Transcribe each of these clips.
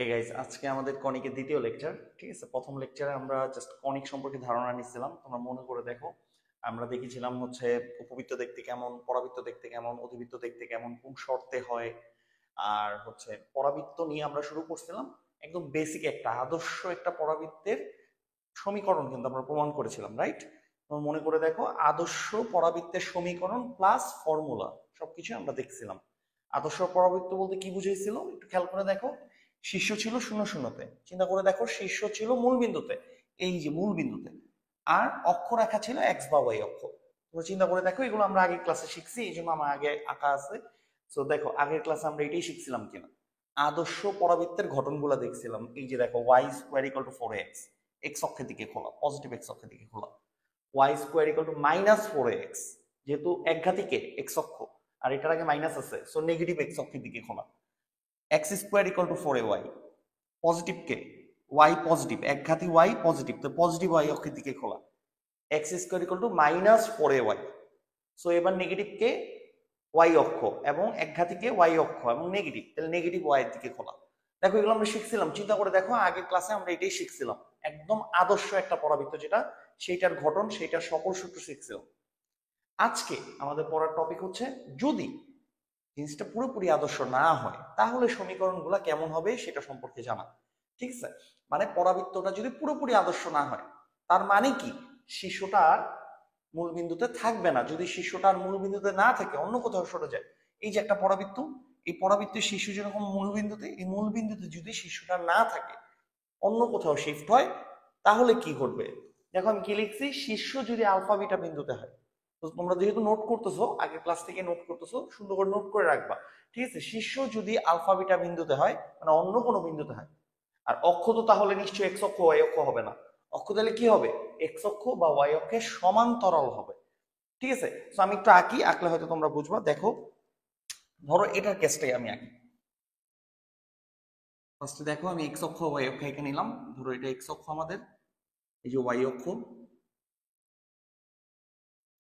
Okay guys, আজকে আমাদের কনিকের দ্বিতীয় লেকচার। ঠিক আছে, প্রথম লেকচারে আমরা জাস্ট কনিক সম্পর্কে ধারণা নিচ্ছিলাম। তোমরা মনে করে দেখো, আমরা দেখেছিলাম হচ্ছে উপবৃত্ত দেখতে কেমন, পরাবৃত্ত দেখতে কেমন, অধিবৃত্ত দেখতে কেমন, কোন শর্তে হয়। আর হচ্ছে পরাবৃত্ত নিয়ে আমরা শুরু করছিলাম একদম বেসিক একটা আদর্শ একটা পরাবৃত্তের সমীকরণ কিন্তু আমরা প্রমাণ করেছিলাম, রাইট? তোমরা মনে করে দেখো, আদর্শ পরাবৃত্তের সমীকরণ প্লাস ফর্মুলা সবকিছু আমরা দেখছিলাম। আদর্শ পরাবৃত্ত বলতে কি বুঝাইছিল একটু খেয়াল করে দেখো। শীর্ষ ছিল শূন্য শূন্যতে, চিন্তা করে দেখো, শীর্ষ ছিল মূল বিন্দুতে, এই যে মূল বিন্দুতে, আর অক্ষরেখা ছিল এক্স বা ওয়াই অক্ষ। তোমরা চিন্তা করে দেখো, এগুলো আমরা আগের ক্লাসে শিখছি, এই জন্য আমার আগে আঁকা আছে। তো দেখো, আগের ক্লাসে আমরা এটাই শিখছিলাম কিনা, আদর্শ পরাবৃত্তের ঘটনগুলো দেখছিলাম। এই যে দেখো, y square equal to 4x, x অক্ষের দিকে খোলা, পজিটিভ এক্স অক্ষের দিকে খোলা। Y square equal to minus 4x, যেহেতু একঘাতিকে এক্স অক্ষ আর এটার আগে মাইনাস আছে, সো নেগেটিভ এক্স অক্ষের দিকে খোলা। X square equal to 4ay, positive কে ওয়াই পজিটিভ, একঘাতি ওয়াই পজিটিভ, তো পজিটিভ ওয়াই অক্ষের দিকে খোলা। X square equal to minus 4ay, so এবার নেগেটিভ কে ওয়াই অক্ষ এবং একঘাতিকে ওয়াই অক্ষ এবং নেগেটিভ, তাহলে নেগেটিভ ওয়াই এর দিকে খোলা। দেখো, এগুলো আমরা শিখছিলাম, চিন্তা করে দেখো, আগের ক্লাসে আমরা এটাই শিখছিলাম। একদম আদর্শ একটা পরাবৃত্ত যেটা, সেইটার ঘটন, সেইটার সকল সূত্র শিখছিলাম। আজকে আমাদের পড়ার টপিক হচ্ছে, যদি জিনিসটা পুরোপুরি আদর্শ না হয় তাহলে সমীকরণগুলো কেমন হবে সেটা সম্পর্কে জানা। ঠিক আছে, মানে পরাবৃত্তটা যদি পুরোপুরি আদর্শ না হয়, তার মানে কি, শিশুটা আর মূল বিন্দুতে থাকবে না। যদি শিশুটা আর মূল বিন্দুতে না থাকে, অন্য কোথাও সরে যায়। এই যে একটা পরাবৃত্ত, এই পরাবৃত্তের শিশু যেরকম মূল বিন্দুতে, এই মূল বিন্দুতে যদি শিশুটা না থাকে, অন্য কোথাও শিফট হয়, তাহলে কি ঘটবে? দেখো, আমি কি লিখছি, শীর্ষ যদি আলফা বিটা বিন্দুতে হয়। তো তোমরা যেহেতু নোট করতেছো, আগের ক্লাস থেকে নোট করতেছো, সুন্দর করে নোট করে রাখবা। ঠিক আছে, শীর্ষ যদি আলফা বিটা বিন্দুতে হয়, মানে অন্য কোনো বিন্দুতে হয়, আর অক্ষ তো তাহলে নিশ্চয়ই এক্স অক্ষ ওয়াই অক্ষ হবে না। অক্ষ তাহলে কি হবে? এক্স অক্ষ বা ওয়াই অক্ষের সমান্তরাল হবে। ঠিক আছে, তো আমি একটু আঁকি, আঁকলে হয়তো তোমরা বুঝবা। দেখো, ধরো এটার কেসটাই আমি আঁকি। ফার্স্টে দেখো, আমি এক্স অক্ষ ওয়াই অক্ষ এঁকে নিলাম। ধরো এটা এক্স অক্ষ আমাদের, এই যে ওয়াই অক্ষ।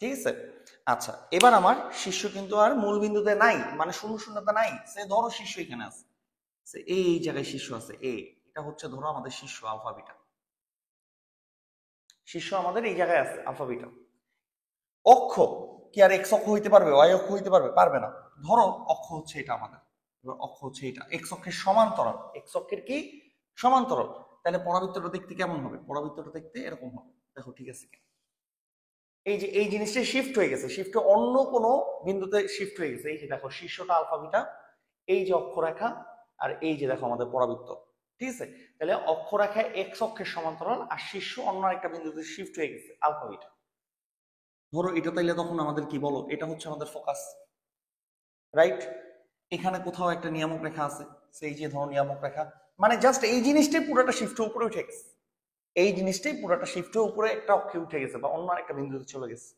ঠিক আছে, আচ্ছা, এবার আমার শীর্ষ কিন্তু আর মূল বিন্দুতে নাই, মানে শূন্য শূন্যতা নাই। সে ধরো শীর্ষ এখানে আছে, সে এই জায়গায় শীর্ষ আছে, এটা হচ্ছে ধরো আমাদের শীর্ষ আলফা বিটা। শীর্ষ আমাদের এই জায়গায় আছে আলফা বিটা। অক্ষ কি আর এক্স অক্ষ হইতে পারবে, ওয়াই অক্ষ হইতে পারবে? পারবে না। ধরো অক্ষ হচ্ছে এটা আমাদের, এবার অক্ষ হচ্ছে এটা, এক্স অক্ষের সমান্তরাল, এক্স অক্ষের কি সমান্তরাল। তাহলে পরাবৃত্তটা দেখতে কেমন হবে? পরাবৃত্তটা দেখতে এরকম হবে। দেখো ঠিক আছে কি, এই যে এই জিনিসটা শিফট হয়ে গেছে, শিফট অন্য কোনো বিন্দুতে শিফট হয়ে গেছে। এই যে দেখো, শীর্ষটা আলফা বিটা, এই যে অক্ষরেখা, আর এই যে দেখো আমাদের পরাবৃত্ত। ঠিক আছে, তাহলে অক্ষরেখা এক্স অক্ষের সমান্তরাল, আর শীর্ষ অন্য একটা বিন্দুতে শিফট হয়ে গেছে আলফা বিটা। ধরো এটা, তাইলে তখন আমাদের কি, বলো, এটা হচ্ছে আমাদের ফোকাস, রাইট? এখানে কোথাও একটা নিয়ামক রেখা আছে, সেই যে ধরো নিয়ামক রেখা, মানে জাস্ট এই জিনিসটাই পুরোটা শিফট উপরে উঠে গেছে। এই জিনিসটাই পুরোটা শিফট উপরে একটা অক্ষে উঠে গেছে বা অন্য একটা বিন্দুতে চলে গেছে।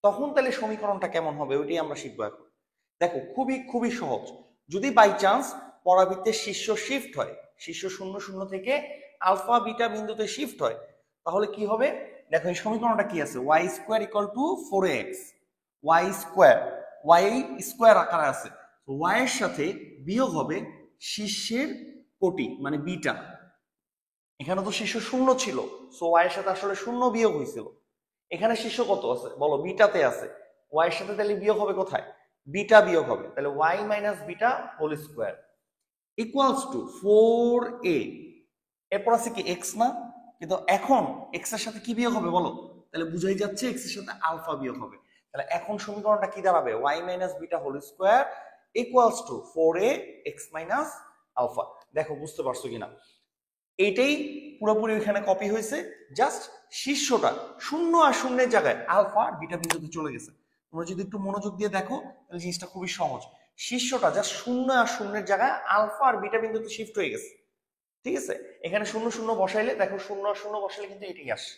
তখন তাহলে সমীকরণটা কেমন হবে, ওইটাই আমরা শিখবো এখন। দেখো, খুবই খুবই সহজ। যদি বাই চান্স পরাবৃত্তের শীর্ষ শিফট হয়, শীর্ষ শূন্য শূন্য থেকে আলফা বিটা বিন্দুতে শিফট হয়, তাহলে কি হবে? দেখো, এই সমীকরণটা কি আছে, y square equal to 4x। Y square, y square আকারে আছে, ওয়াই এর সাথে বিয়োগ হবে শীর্ষের কোটি, মানে বিটা। এখানে তো শীর্ষ শূন্য ছিল, সো ওয়াই এর সাথে আসলে শূন্য বিয়োগ হয়েছিল। এখানে শীর্ষ কত আছে বলো? বিটাতে আছে। ওয়াই এর সাথে তাহলে বিয়োগ হবে কোথায়? বিটা বিয়োগ হবে, তাহলে y minus beta whole square equals to 4a। এরপর আছে কি, এক্স না? কিন্তু এখন এক্স এর সাথে কি বিয়োগ হবে বলো? তাহলে বুঝাই যাচ্ছে এক্স এর সাথে আলফা বিয়োগ হবে। তাহলে এখন সমীকরণটা কি দাঁড়াবে? Y minus beta whole square equals to 4a x minus alpha. দেখো বুঝতে পারছো কিনা? এইটাই পুরোপুরি ওইখানে কপি হয়েছে, জাস্ট শীর্ষটা শূন্য আর শূন্যের জায়গায় আলফা আর বিটা বিন্দুতে চলে গেছে। তোমরা যদি একটু মনোযোগ দিয়ে দেখো, তাহলে জিনিসটা খুবই সহজ। শীর্ষটা জাস্ট শূন্য আর শূন্যের জায়গায় আলফা আর বিটা বিন্দুতে শিফট হয়ে গেছে। ঠিক আছে, এখানে শূন্য শূন্য বসাইলে দেখো, শূন্য আর শূন্য বসাইলে কিন্তু এটাই আসে।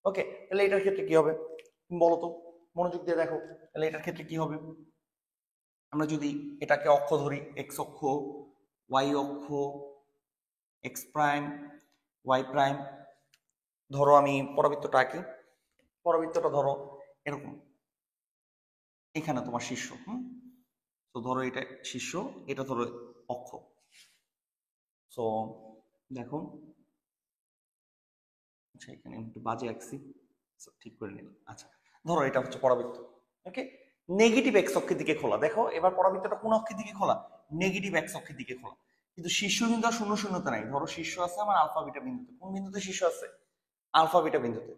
ওকে, তাহলে এটার ক্ষেত্রে কি হবে বলো তো? মনোযোগ দিয়ে দেখো, তাহলে এটার ক্ষেত্রে কি হবে? আমরা যদি এটাকে অক্ষ ধরি, এক্স অক্ষ, ওয়াই অক্ষ, এক্স প্রাইম, ওয়াই প্রাইম। ধরো আমি পরাবৃত্তটা আঁকি। পরাবৃত্তটা ধরো এরকম, এখানে তোমার শীর্ষ, তো ধরো এটা শীর্ষ, এটা ধরো অক্ষ। সো দেখো, আচ্ছা এখানে একটু বাজে আঁকছি, ঠিক করে নিলাম। আচ্ছা ধরো এটা হচ্ছে পরাবৃত্ত, ওকে, নেগেটিভ এক্স অক্ষের দিকে খোলা। দেখো এবার পরাবৃত্তটা কোন অক্ষের দিকে খোলা? নেগেটিভ এক্স অক্ষের দিকে খোলা। কিন্তু শীর্ষ বিন্দু আর শূন্য শূন্যতা নাই। ধরো শীর্ষ আছে আমার আলফা বিটা বিন্দুতে। কোন বিন্দুতে শীর্ষ আছে? আলফা বিটা বিন্দুতে।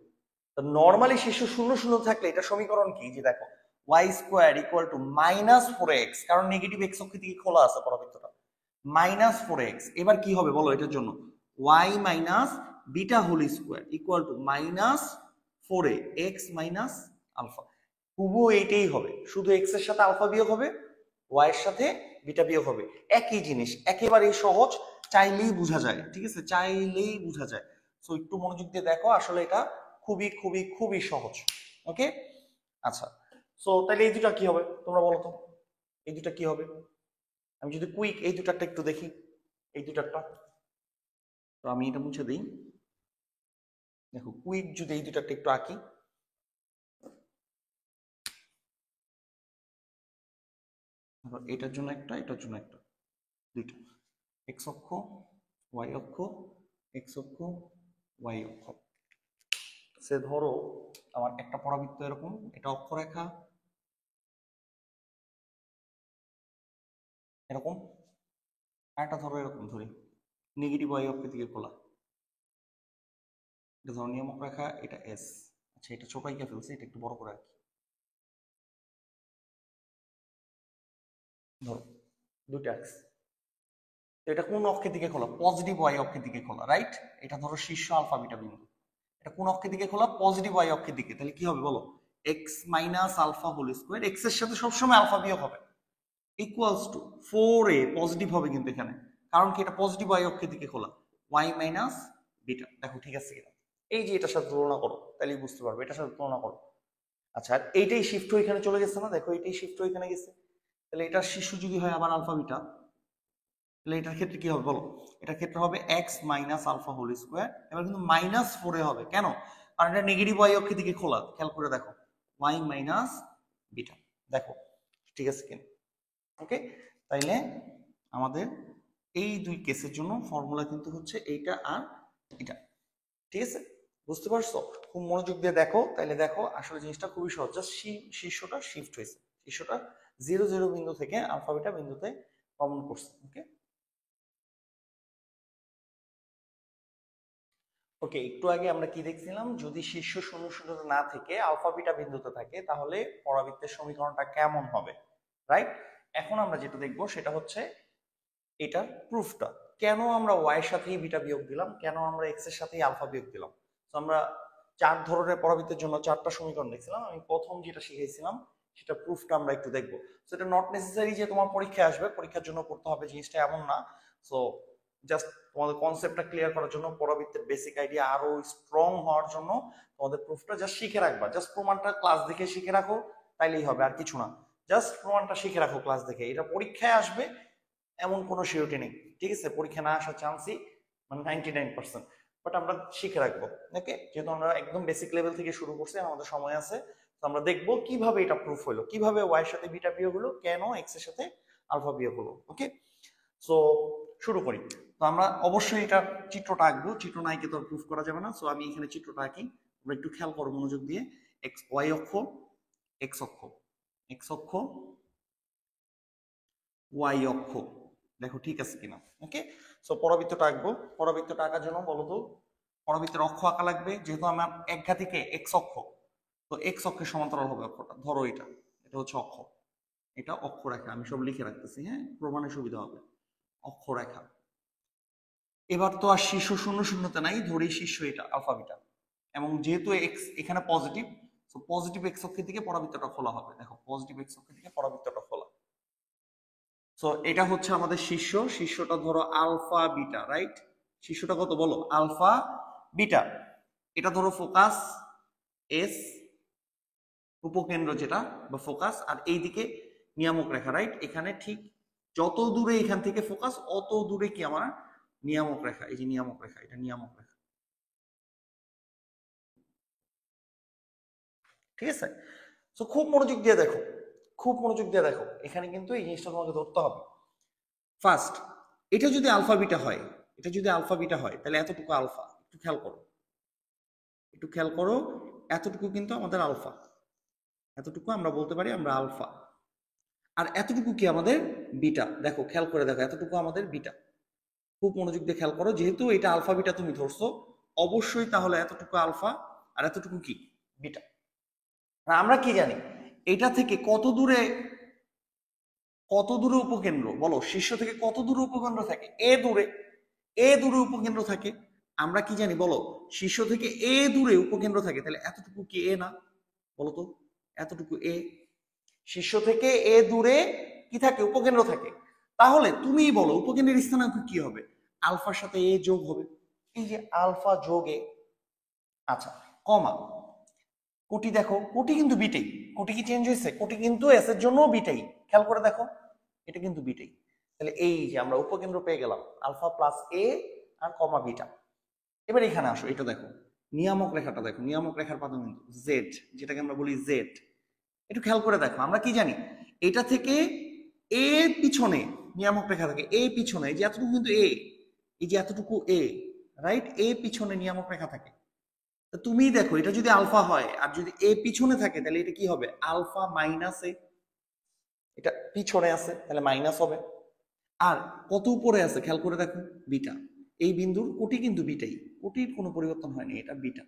তো নর্মালি শীর্ষ শূন্য শূন্য থাকলে এটা সমীকরণ কি? যে দেখো y square equal to minus four x, কারণ নেগেটিভ এক্স অক্ষের দিকে খোলা আছে পরাবৃত্তটা, মাইনাস ফোর এক্স। এবার কি হবে বলো এটার জন্য? Y minus beta whole square equal to minus four a x minus alpha. হুবহু এইটাই হবে, শুধু এক্স এর সাথে আলফা বিয়োগ হবে, ওয়াই এর সাথে বিটা বিয়োগ হবে, একই জিনিস, একেবারেই সহজ, চাইলেই বোঝা যায়। ঠিক আছে, চাইলেই বোঝা যায়। সো একটু মনোযোগ দিয়ে দেখো, আসলে এটা খুবই খুবই খুবই সহজ। ওকে, আচ্ছা। সো তাহলে এই দুটা কি হবে তোমরা বলো তো? এই দুটা কি হবে? আমি যদি কুইক এই দুটারটা একটু দেখি, এই দুটারটা, তো আমি এটা মুছে দিই। দেখো কুইক যদি এই দুটারটা একটু আঁকি, এটার জন্য একটা, এটার জন্য একটা, দুইটা, এক্স অক্ষ ওয়াই অক্ষ, এক্স অক্ষ ওয়াই অক্ষ। সে ধরো আমার একটা পরাবৃত্ত এরকম, এটা অক্ষরেখা এরকম, একটা ধরো এরকম ধরি, নেগেটিভ ওয়াই অক্ষের দিকে খোলা, এটা ধরো নিয়ামক রেখা, এটা এস। আচ্ছা এটা ছোট আঁকে ফেলছি, এটা একটু বড় করে রাখি। ধরো দুইটা এক্স, এটা কোন অক্ষের দিকে খোলা? পজিটিভ ওয়াই অক্ষের দিকে খোলা, রাইট? এটা ধরো শীর্ষ আলফা বিটা বিন্দু, এটা কোন অক্ষের দিকে খোলা? পজিটিভ ওয়াই অক্ষের দিকে। তাহলে কি হবে বলো? X minus alpha whole square, x এর সাথে সবসময় আলফা বিয়োগ হবে, equals to four a, positive হবে কিন্তু এখানে, কারণ কি এটা পজিটিভ ওয়াই অক্ষের দিকে খোলা, ওয়াই মাইনাস বিটা। দেখো ঠিক আছে কিনা? এই যে এটার সাথে তুলনা করো, তাহলেই বুঝতে পারবে, এটার সাথে তুলনা করো। আচ্ছা আর এইটাই শিফট হয়ে এখানে চলে গেছে না? দেখো এইটাই শিফট হয়ে এখানে গেছে। তাহলে এটার শীর্ষ যদি হয় আবার আলফা বিটা, তাহলে এটার ক্ষেত্রে কি হবে বলো? এটার ক্ষেত্রে হবে x minus alpha whole square. এবার কিন্তু মাইনাস ফোরে হবে, কেন? কারণ এটা নেগেটিভ ওয়াই অক্ষের দিকে খোলা, খেয়াল করে দেখো, ওয়াই মাইনাস বিটা। দেখো ঠিক আছে কিনা? ওকে, তাইলে আমাদের এই দুই কেসের জন্য ফর্মুলা কিন্তু হচ্ছে এইটা আর এটা। ঠিক আছে, বুঝতে পারছো? খুব মনোযোগ দিয়ে দেখো, তাইলে দেখো আসলে জিনিসটা খুবই সহজ। জাস্ট শীর্ষটা শিফট হয়েছে, শীর্ষটা 0 0 বিন্দু থেকে আলফা বিটা বিন্দুতে কমন করছে। ওকে ওকে, একটু আগে আমরা কি দেখছিলাম? যদি শীর্ষ শূন্য শূন্যতা না থেকে আলফা বিটা বিন্দুতে থাকে তাহলে পরাবৃত্তের সমীকরণটা কেমন হবে, রাইট? এখন আমরা যেটা দেখবো সেটা হচ্ছে এটার প্রুফটা। কেন আমরা ওয়াই এর সাথেই বিটা বিয়োগ দিলাম, কেন আমরা এক্স এর সাথেই আলফা বিয়োগ দিলাম। তো আমরা চার ধরনের পরাবৃত্তের জন্য চারটা সমীকরণ দেখছিলাম। আমি প্রথম যেটা শিখেছিলাম সেটা প্রুফটা আমরা একটু দেখবো। সো এটা নট নেসেসারি যে তোমার পরীক্ষায় আসবে, পরীক্ষার জন্য করতে হবে জিনিসটা এমন না। সো জাস্ট তোমাদের কনসেপ্টটা ক্লিয়ার করার জন্য, পরাবৃত্তের বেসিক আইডিয়া আরো স্ট্রং হওয়ার জন্য তোমাদের প্রুফটা জাস্ট শিখে রাখবা। জাস্ট প্রমাণটা ক্লাস দেখে শিখে রাখো, তাইলেই হবে, আর কিছু না। জাস্ট প্রমাণটা শিখে রাখো ক্লাস দেখে, এটা পরীক্ষায় আসবে এমন কোনো সিউরিটি নেই। ঠিক আছে, পরীক্ষা না আসার চান্সই মানে 99%, বাট আমরা শিখে রাখবো। ওকে, যেহেতু আমরা একদম বেসিক লেভেল থেকে শুরু করছি, আমাদের সময় আছে, তো আমরা দেখবো কিভাবে এটা প্রুফ হলো, কিভাবে ওয়াই এর সাথে বিটা বিয়োগ হলো, কেন এক্স এর সাথে আলফা বিয়োগ হলো। ওকে, সো শুরু করি। তো আমরা অবশ্যই এটা চিত্রটা আঁকবো, চিত্র না এঁকে তো প্রুফ করা যাবে না। সো আমি এখানে চিত্রটা আঁকি, তোমরা একটু খেয়াল করো মনোযোগ দিয়ে। এক্স ওয়াই অক্ষ, এক্স অক্ষ, এক্স অক্ষ ওয়াই অক্ষ, দেখো ঠিক আছে কিনা? ওকে, সো পরাবৃত্তটা আঁকবো। পরাবৃত্তটা আঁকার জন্য বলো তো, পরাবৃত্তের অক্ষ আঁকা লাগবে। যেহেতু আমার একঘাতিকে এক্স অক্ষ, তো এক্স অক্ষের সমান্তরাল হবে অক্ষটা। ধরো এটা, এটা হচ্ছে অক্ষ, এটা অক্ষরেখা, আমি সব লিখে রাখতেছি, হ্যাঁ, প্রমাণে সুবিধা হবে। অক্ষরেখা। এবার তো আর শীর্ষ শূন্য শূন্যতা নাই, ধরি শীর্ষ এটা আলফা বিটা, এবং যেহেতু এক্স এখানে পজিটিভ, তো পজিটিভ এক্স অক্ষের দিকে পরাবৃত্তটা খোলা হবে। দেখো পজিটিভ এক্স অক্ষের দিকে পরাবৃত্তটা খোলা। সো এটা হচ্ছে আমাদের শীর্ষ, শীর্ষটা ধরো আলফা বিটা, রাইট? শীর্ষটা কত বলো? Alpha beta. এটা ধরো ফোকাস এস, উপকেন্দ্র যেটা বা ফোকাস, আর এইদিকে নিয়ামক রেখা, রাইট? এখানে ঠিক যত দূরে এখান থেকে ফোকাস অত দূরে কি আমার নিয়ামক রেখা, এই যে নিয়ামক রেখা, এটা নিয়ামক রেখা। ঠিক আছে, তো খুব মনোযোগ দিয়ে দেখো, খুব মনোযোগ দিয়ে দেখো, এখানে কিন্তু এই জিনিসটা তোমাকে ধরতে হবে। ফার্স্ট, এটা যদি আলফা বিটা হয়, এটা যদি আলফা বিটা হয় তাহলে এতটুকু আলফা, একটু খেয়াল করো, একটু খেয়াল করো, এতটুকু কিন্তু আমাদের আলফা, এতটুকু আমরা বলতে পারি আমরা আলফা। আর এতটুকু কি আমাদের বিটা, দেখো খেয়াল করে দেখো, এতটুকু আমাদের বিটা। খুব মনোযোগ দিয়ে খেয়াল করো, যেহেতু এটা আলফা বিটা তুমি ধরছো, অবশ্যই তাহলে এতটুকু আলফা আর এতটুকু কি বিটা। আমরা কি জানি এটা থেকে কত দূরে, কত দূরে উপকেন্দ্র বলো, শীর্ষ থেকে কত দূরে উপকেন্দ্র থাকে? এ দূরে, এ দূরে উপকেন্দ্র থাকে। আমরা কি জানি বলো, শীর্ষ থেকে এ দূরে উপকেন্দ্র থাকে, তাহলে এতটুকু কি এ না? বলো তো, এতটুকু এ। শীর্ষ থেকে এ দূরে কি থাকে? উপকেন্দ্র থাকে। তাহলে তুমি বলো উপকেন্দ্রের স্থানাঙ্ক কি হবে? আলফার সাথে এ যোগ হবে, এই যে আলফা যোগ এ। আচ্ছা, কমা, কোটি দেখো, কোটি কিন্তু বিটাই, কোটি কি চেঞ্জ হয়েছে? কোটি কিন্তু এস এর জন্য বিটাই, খেয়াল করে দেখো, এটা কিন্তু বিটাই। তাহলে এই যে আমরা উপকেন্দ্র পেয়ে গেলাম, আলফা প্লাস এ আর কমা বিটা। এবার এখানে আসো, এটা দেখো, নিয়ামক রেখাটা দেখো, নিয়ামক রেখার পাদন কিন্তু জেড, যেটাকে আমরা বলি জেড। একটু খেয়াল করে দেখো, আমরা কি জানি এটা থেকে এ পিছনে নিয়ামক রেখা থাকে, এ পিছনে, এই যে এতটুকু কিন্তু এ, এই যে এতটুকু এ, রাইট, এ পিছনে নিয়ামক রেখা থাকে। তুমি দেখো এটা যদি আলফা হয় আর যদি এ পিছনে থাকে তাহলে এটা কি হবে? আলফা মাইনাস এ, এটা পিছনে আছে তাহলে মাইনাস হবে। আর কত উপরে আছে খেয়াল করে দেখো, বিটা। এই বিন্দুর কোটি কিন্তু বিটাই, কোটির কোনো পরিবর্তন হয়নি, এটা বিটা।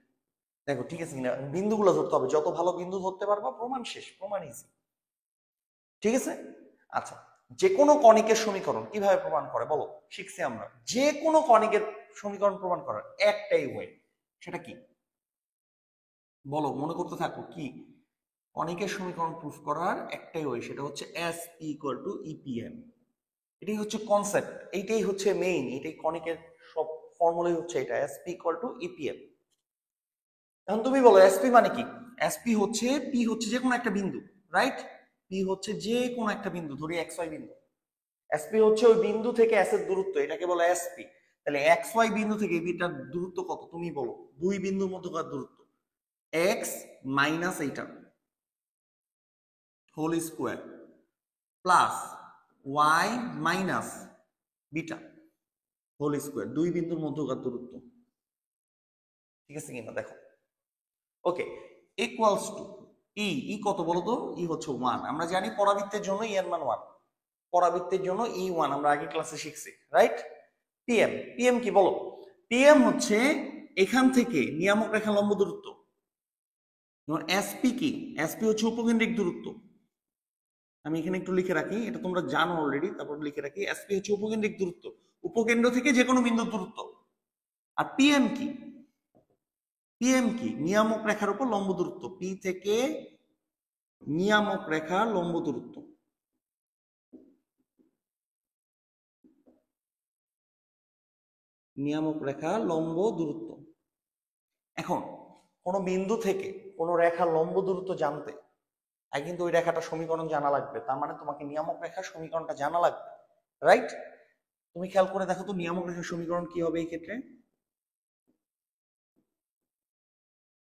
দেখো ঠিক আছে কিনা, বিন্দুগুলো ধরতে হবে, যত ভালো বিন্দু ধরতে পারবা প্রমাণ শেষ, প্রমাণ ইজি। ঠিক আছে। আচ্ছা, যে কোনো কণিকের সমীকরণ কিভাবে প্রমাণ করে বলো? শিখছি আমরা, যে কোনো কণিকের সমীকরণ প্রমাণ করার একটাই ওয়ে, সেটা কি বলো? মনে করতে থাকো, কি? কণিকের সমীকরণ প্রুফ করার একটাই ওয়ে, সেটা হচ্ছে S P equal to EPM. এটাই হচ্ছে কনসেপ্ট, এইটাই হচ্ছে মেইন, এটাই কণিকের সব ফর্মুলাই হচ্ছে এটা, S P equal to EPM. এখন তুমি বলো এসপি মানে কি? এসপি হচ্ছে, পি হচ্ছে যে কোনো একটা বিন্দু, রাইট? পি হচ্ছে যে কোনো একটা বিন্দু, ধরি এক্স ওয়াই বিন্দু। এসপি হচ্ছে ওই বিন্দু থেকে এস এর দূরত্ব, এটাকে বলে এসপি। তাহলে এক্স ওয়াই বিন্দু থেকে এটার দূরত্ব কত তুমি বলো? দুই বিন্দুর মধ্যকার দূরত্ব এক্স মাইনাস এইটা whole square plus y minus beta whole square, দুই বিন্দুর মধ্যকার দূরত্ব। ঠিক আছে কিনা দেখো, ওকে, ইকুয়ালস টু ই কত বলো তো? ই হচ্ছে 1। আমরা জানি পরাবৃত্তের জন্য ই এর মান 1, পরাবৃত্তের জন্য ই 1, আমরা আগে ক্লাসে শিখছি, রাইট? পিএম, পিএম কি বলো? পিএম হচ্ছে এখান থেকে নিয়ামক রেখা লম্ব দূরত্ব। যেমন এসপি কি? এসপি হচ্ছে উপকেন্দ্রিক দূরত্ব। আমি এখানে একটু লিখে রাখি, এটা তোমরা জানো অলরেডি, তারপর লিখে রাখি, এসপি হচ্ছে উপকেন্দ্রিক দূরত্ব, উপকেন্দ্র থেকে যে কোনো বিন্দুর দূরত্ব। আর পিএম কি? পিএম কি? নিয়ামক রেখার উপর লম্ব দূরত্ব, পি থেকে নিয়ামক রেখা লম্ব দূরত্ব। নিয়ামক রেখা লম্ব দূরত্ব। এখন কোন বিন্দু থেকে কোন রেখার লম্ব দূরত্ব জানতে আগে কিন্তু ওই রেখাটা সমীকরণ জানা লাগবে, তার মানে তোমাকে নিয়ামক রেখার সমীকরণটা জানা লাগবে, রাইট? তুমি খেয়াল করে দেখো তো নিয়ামক রেখার সমীকরণ কি হবে এই ক্ষেত্রে,